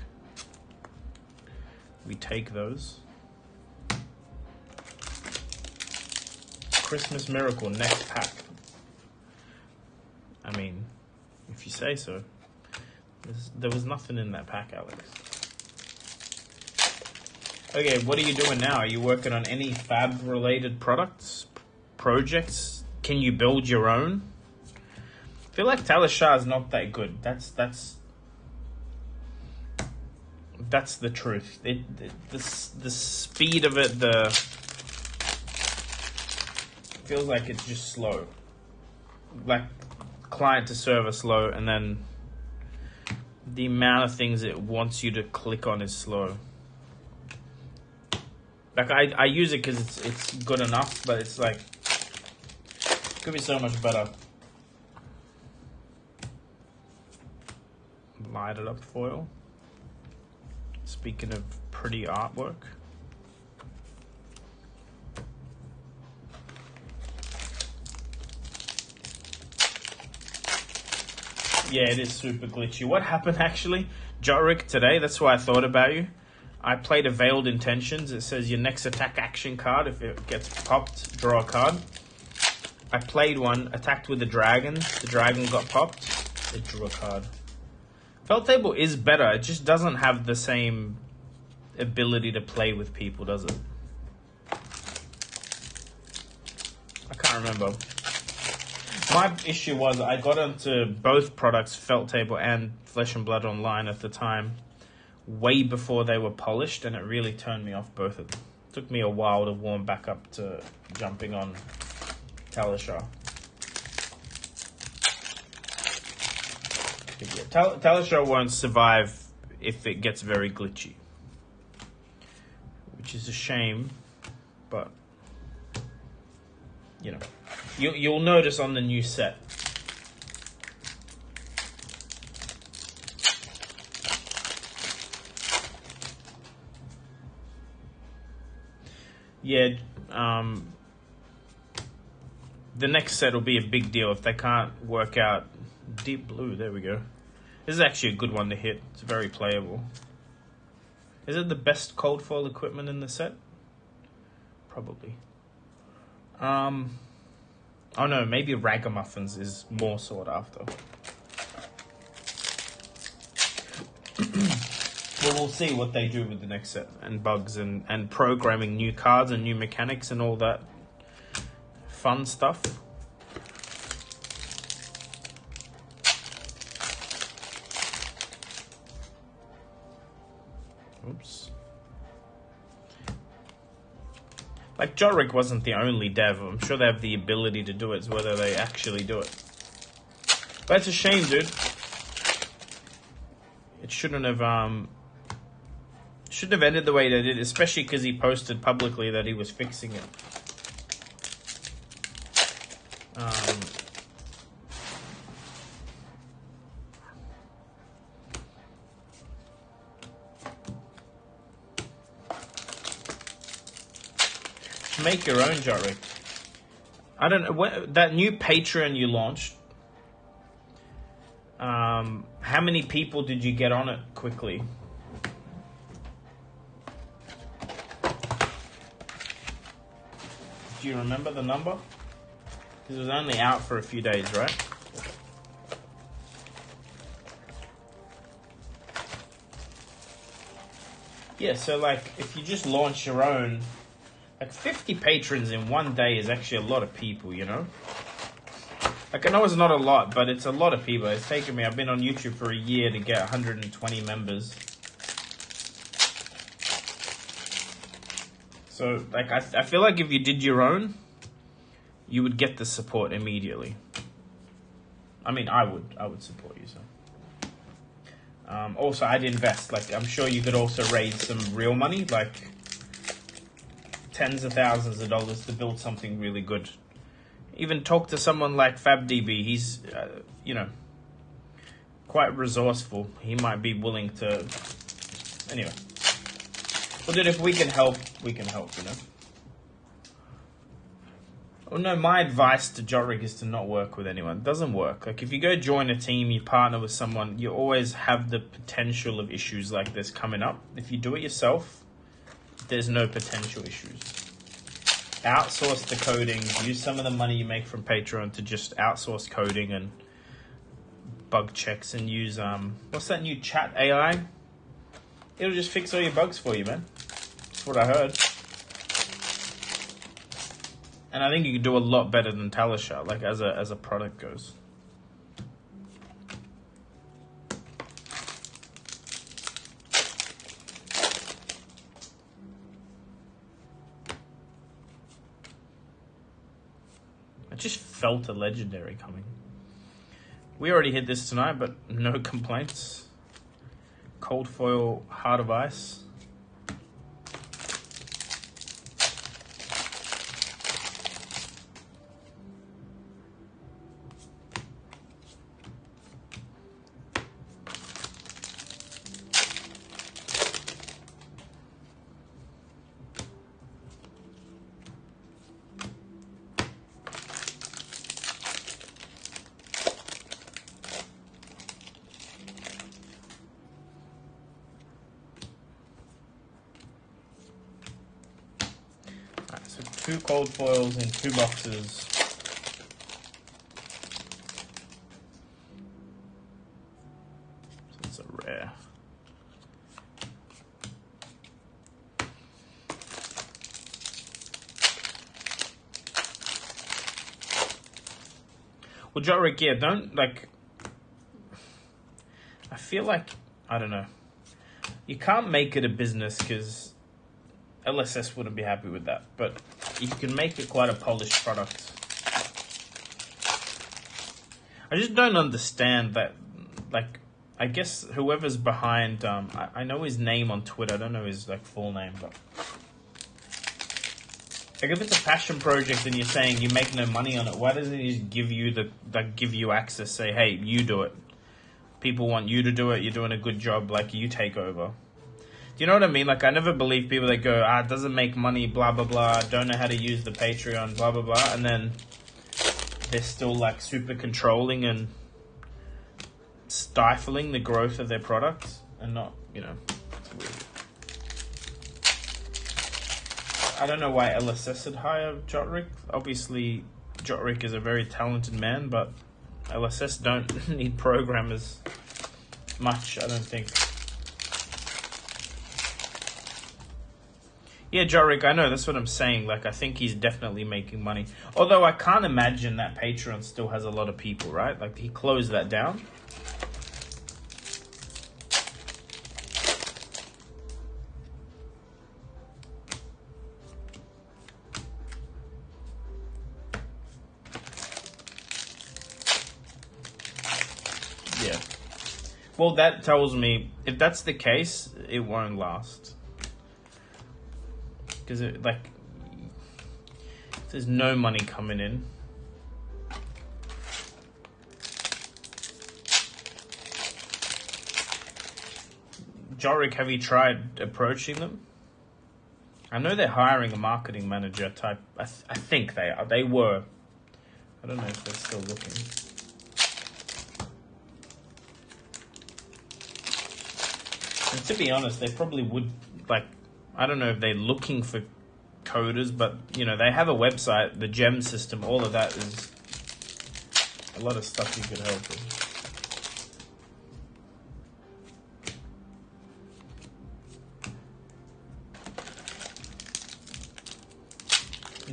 We take those. Christmas Miracle, next pack. I mean, if you say so. There was nothing in that pack, Alex. Okay, what are you doing now? Are you working on any fab-related products? Projects? Can you build your own? I feel like Talishar is not that good. That's the truth. The speed of it, feels like it's just slow. Like client to server slow, and then the amount of things it wants you to click on is slow. Like I use it because it's good enough, but it's like could be so much better. Lighted up foil. Speaking of pretty artwork. Yeah, it is super glitchy. What happened actually, Jotrick, today, that's why I thought about you. I played a Veiled Intentions. It says your next attack action card, if it gets popped, draw a card. I played one, attacked with the dragon. The dragon got popped. It drew a card. Felt Table is better. It just doesn't have the same ability to play with people, does it? I can't remember. My issue was I got into both products, Felt Table and Flesh and Blood Online at the time, way before they were polished, and it really turned me off both of them. It took me a while to warm back up to jumping on Talishar. Yeah, Talishar won't survive if it gets very glitchy, which is a shame, but you know, you'll notice on the new set. Yeah, the next set will be a big deal if they can't work out Deep Blue. There we go. This is actually a good one to hit. It's very playable. Is it the best cold foil equipment in the set? Probably. Oh no, maybe ragamuffins is more sought after. Well, we'll see what they do with the next set, and bugs, and programming new cards and new mechanics and all that fun stuff. Oops. Like, Jotric wasn't the only dev. I'm sure they have the ability to do it. It's whether they actually do it. But it's a shame, dude. It shouldn't have ended the way they did, especially because he posted publicly that he was fixing it. Make your own, Jotric. I don't know, that new Patreon you launched, how many people did you get on it quickly? Do you remember the number? Because it was only out for a few days, right? Yeah, so like, if you just launch your own, like 50 patrons in one day is actually a lot of people, you know? Like, I know it's not a lot, but it's a lot of people. It's taken me, I've been on YouTube for a year to get 120 members. So, like, I feel like if you did your own, you would get the support immediately. I mean, I would support you, so. Also, I'd invest. Like, I'm sure you could also raise some real money, like tens of thousands of dollars to build something really good. Even talk to someone like FabDB. He's, you know, quite resourceful. He might be willing to... Anyway. Well, dude, if we can help, you know? Oh, no, my advice to Jotric is to not work with anyone. It doesn't work. Like, if you go join a team, you partner with someone, you always have the potential of issues like this coming up. If you do it yourself, there's no potential issues. Outsource the coding. Use some of the money you make from Patreon to just outsource coding and bug checks, and use what's that new chat AI? It'll just fix all your bugs for you, man. That's what I heard. And I think you can do a lot better than Talishar, like as a product goes. I just felt a legendary coming. We already hit this tonight, but no complaints. Cold foil, Heart of Ice. So 2 cold foils in 2 boxes. So it's a rare. Well, Jotric, yeah, don't, like... I feel like, I don't know. You can't make it a business because LSS wouldn't be happy with that, but you can make it quite a polished product. I just don't understand that, like, I guess whoever's behind, I know his name on Twitter, I don't know his, like, full name, but... Like, if it's a passion project and you're saying you make no money on it, why doesn't he just give you access, say, hey, you do it. People want you to do it, you're doing a good job, like, you take over. Do you know what I mean? Like, I never believe people that go, it doesn't make money, blah, blah, blah, don't know how to use the Patreon, blah, blah, blah, and then they're still, like, super controlling and stifling the growth of their products and not, you know, it's weird. I don't know why LSS would hire Jotrick. Obviously, Jotrick is a very talented man, but LSS don't need programmers much, I don't think. Yeah, Jotrick, I know, that's what I'm saying. Like, I think he's definitely making money. Although I can't imagine that Patreon still has a lot of people, right? Like, he closed that down. Yeah. Well, that tells me, if that's the case, it won't last. Because, like, there's no money coming in. Jotrick, have you tried approaching them? I know they're hiring a marketing manager type. I think they are. They were. I don't know if they're still looking. And to be honest, they probably would, like, I don't know if they're looking for coders, but, you know, they have a website, the gem system, all of that is a lot of stuff you could help with.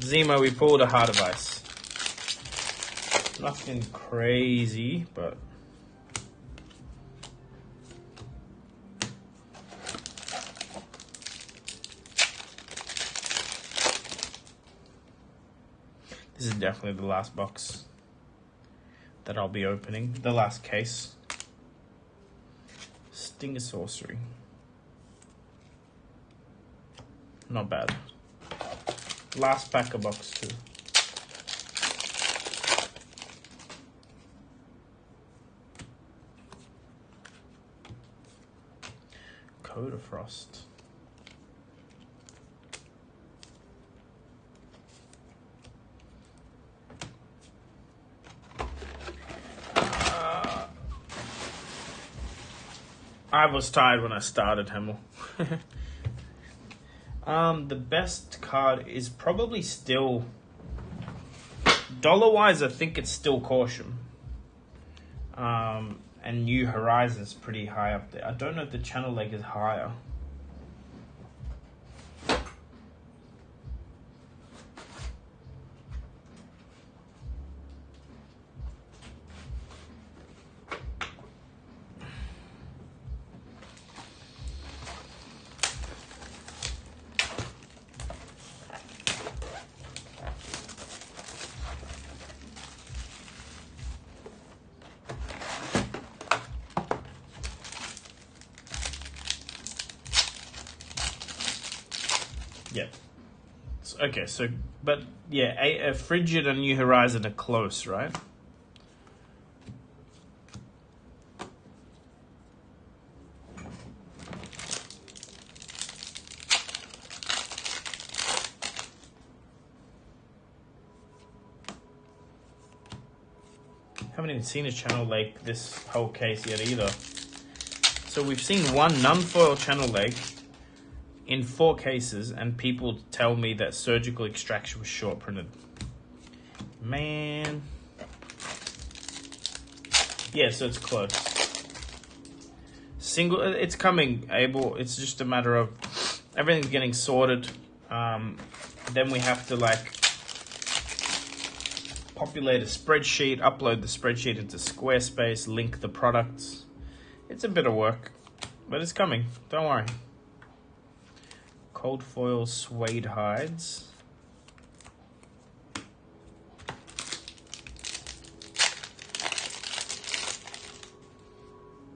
Zemo, we pulled a Heart of Ice. Nothing crazy, but... This is definitely the last box that I'll be opening. The last case. Stinger Sorcery. Not bad. Last pack of box 2. Code of Frost. I was tired when I started, Hemel. The best card is probably still... Dollar-wise, I think it's still Caution. And New Horizons pretty high up there. I don't know if the Channel Lake is higher. Yeah. Okay, so, but yeah, a Frigid and New Horizon are close, right? Haven't even seen a Channel Lake this whole case yet either. So we've seen one non-foil Channel Lake in 4 cases, and people tell me that Surgical Extraction was short printed. Man. Yeah, so it's close. Single, it's coming, Abel. It's just a matter of everything's getting sorted. Then we have to, like, populate a spreadsheet, upload the spreadsheet into Squarespace, link the products. It's a bit of work, but it's coming. Don't worry. Cold foil suede hides.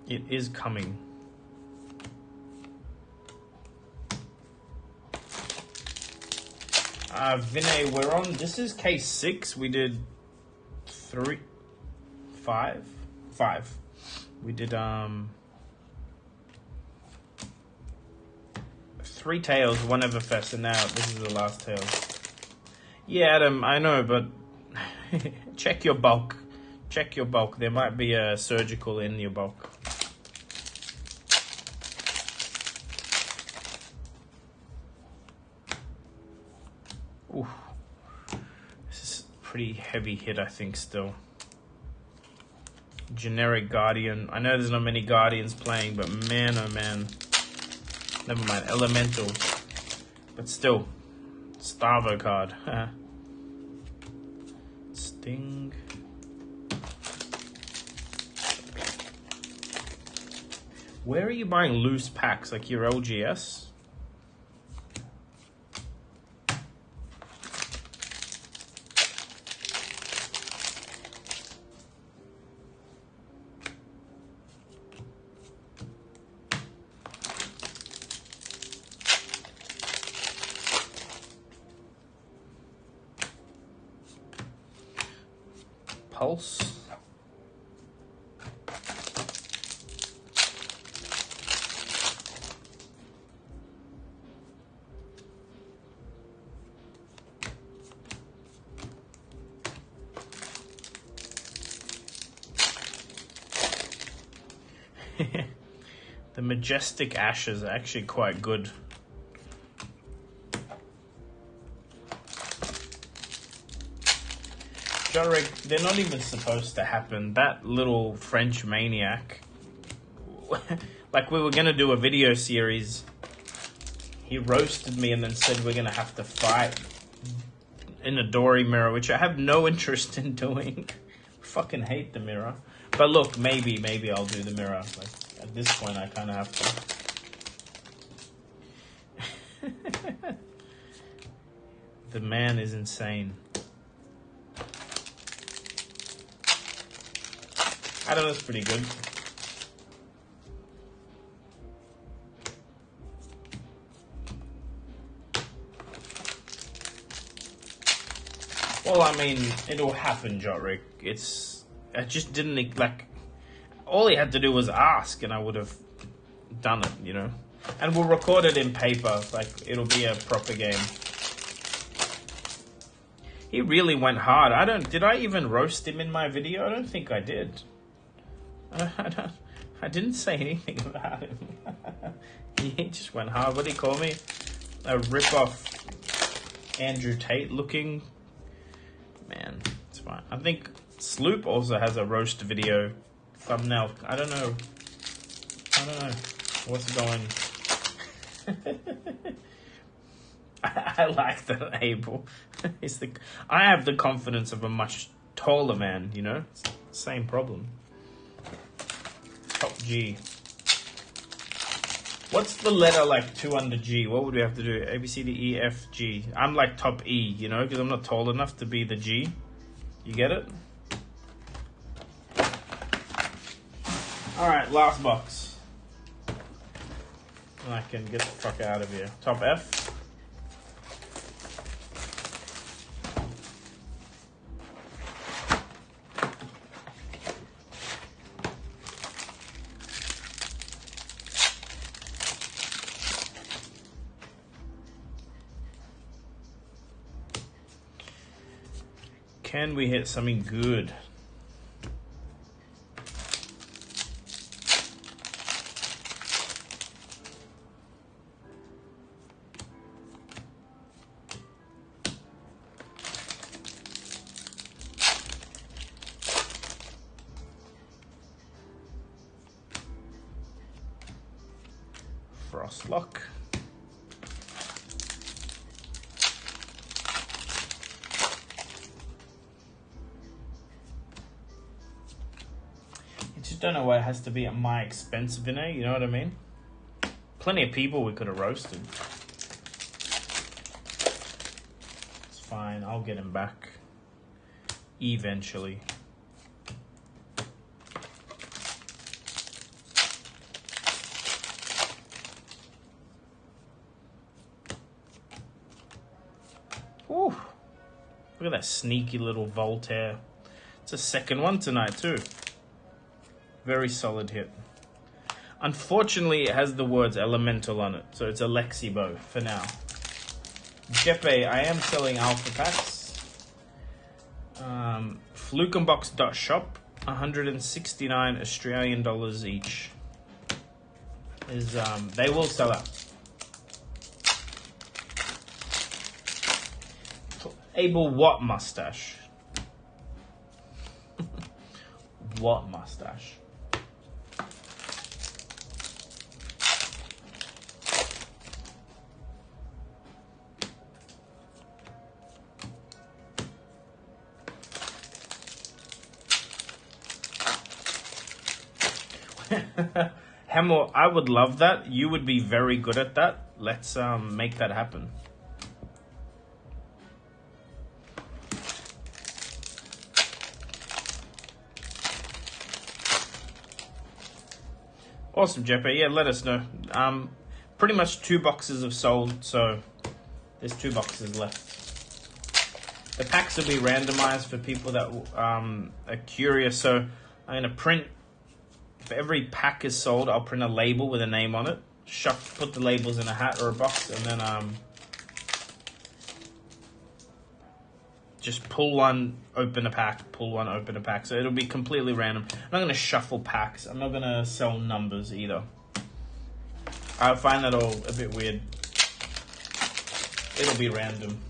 It is coming. Vinay, we're on, this is case 6. We did 5. We did 3 tails, 1 Everfest, and now this is the last tail. Yeah, Adam, I know, but check your bulk. Check your bulk. There might be a surgical in your bulk. Ooh. This is a pretty heavy hit, I think, still. Generic Guardian. I know there's not many Guardians playing, but man, oh man. Never mind, Elemental. But still, Starvo card. Sting. Where are you buying loose packs? Like your LGS? Pulse. The Majestic Ashes are actually quite good. Jorick, they're not even supposed to happen. That little French maniac, like we were going to do a video series, he roasted me and then said we're going to have to fight in a Dory mirror, which I have no interest in doing. Fucking hate the mirror. But look, maybe I'll do the mirror. Like, at this point, I kind of have to. The man is insane. I don't know, it's pretty good. Well, I mean, it'll happen, Jorick. I just didn't, like, all he had to do was ask and I would have done it, you know? And we'll record it in paper, like, it'll be a proper game. He really went hard. Did I even roast him in my video? I don't think I did. I didn't say anything about him. He just went hard. What do you call me? A rip-off Andrew Tate looking. Man, it's fine. I think Sloop also has a roast video thumbnail. I don't know what's going. I like that Abel. I have the confidence of a much taller man, you know? It's the same problem. Top G. What's the letter like 2 under G? What would we have to do? A, B, C, D, E, F, G. I'm like top E, you know, because I'm not tall enough to be the G. You get it? Alright, last box. And I can get the fuck out of here. Top F. Can we hit something good? Frostlock. Don't know why it has to be at my expense, Vinay, you know what I mean? Plenty of people we could have roasted. It's fine, I'll get him back. Eventually. Whew. Look at that sneaky little Voltaire. It's a second one tonight too. Very solid hit. Unfortunately, it has the words Elemental on it, so it's a Lexibo for now. Jeppe, I am selling alpha packs. Flukeandbox.shop, 169 Australian dollars each. They will sell out. Abel, what mustache? What mustache? Hemel, I would love that. You would be very good at that. Let's make that happen. Awesome, Jeppe. Yeah, let us know. Pretty much 2 boxes have sold, so there's 2 boxes left. The packs will be randomized for people that are curious. So I'm gonna print. For every pack is sold, I'll print a label with a name on it. Put the labels in a hat or a box, and then just pull one, open a pack, pull one, open a pack. So it'll be completely random. I'm not going to shuffle packs. I'm not going to sell numbers either. I find that all a bit weird. It'll be random.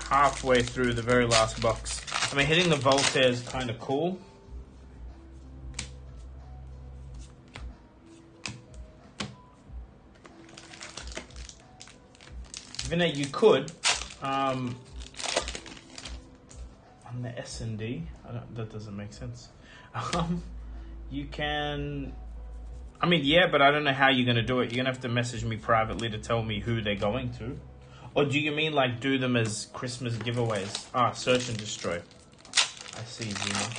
Halfway through the very last box. I mean, hitting the Voltaire is kind of cool. Vinay, you could on the S&D. That doesn't make sense. You can. I mean, yeah, but I don't know how you're gonna do it. You're gonna have to message me privately to tell me who they're going to. Or do you mean like do them as Christmas giveaways? Ah, search and destroy. I see, Zima.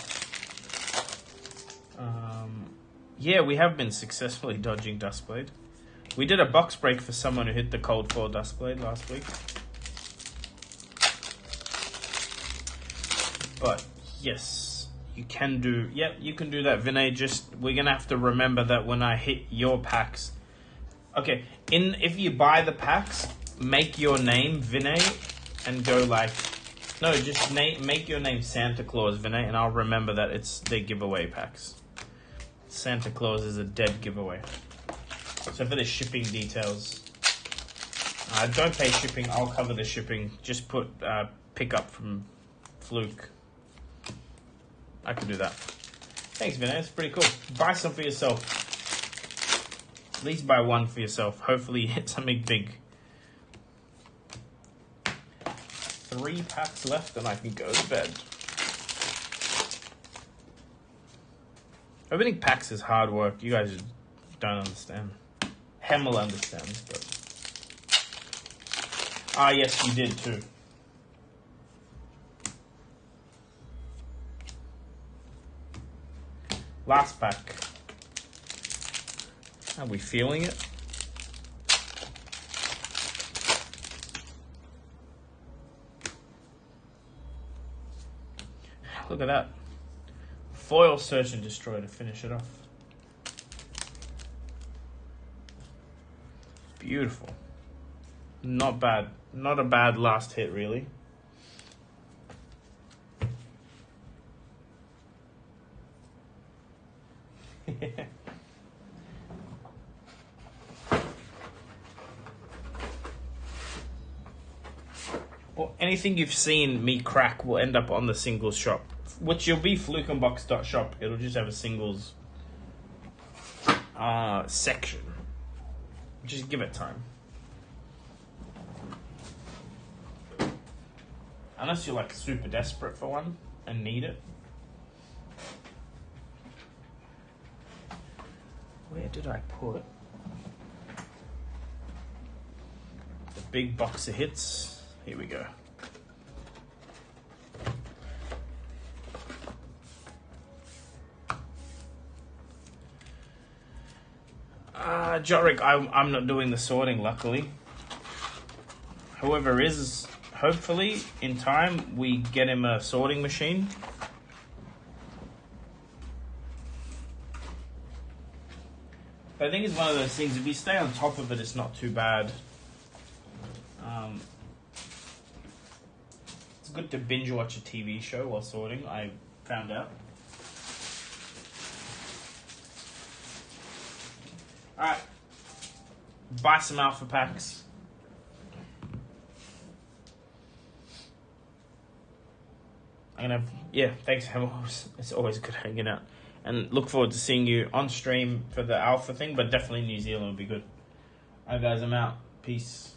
Yeah, we have been successfully dodging Dustblade. We did a box break for someone who hit the Cold 4 Dustblade last week. But yes, you can do. Yep, you can do that, Vinay. Just we're gonna have to remember that when I hit your packs. Okay, if you buy the packs, make your name Vinay and go like, no, just make your name Santa Claus, Vinay, and I'll remember that it's the giveaway packs. Santa Claus is a dead giveaway. So for the shipping details, don't pay shipping, I'll cover the shipping. Just put pick up from Fluke. I can do that. Thanks, Vinay, it's pretty cool. Buy some for yourself. At least buy one for yourself. Hopefully you hit something big. 3 packs left and I can go to bed. Opening packs is hard work. You guys don't understand. Hemel understands, but... Ah, yes, you did too. Last pack. Are we feeling it? Look at that. Foil search and destroy to finish it off. Beautiful. Not bad. Not a bad last hit, really. Well, anything you've seen me crack will end up on the singles shop, which will be flukeandbox.shop. It'll just have a singles section. Just give it time. Unless you're like super desperate for one and need it. Where did I put the big box of hits? Here we go. Jorik, I'm not doing the sorting, luckily. Whoever is, hopefully, in time, we get him a sorting machine. But I think it's one of those things, if you stay on top of it, it's not too bad. It's good to binge watch a TV show while sorting, I found out. Alright. buy some alpha packs. Thanks, it's always good hanging out. And look forward to seeing you on stream for the alpha thing, but definitely New Zealand would be good. Alright guys, I'm out. Peace.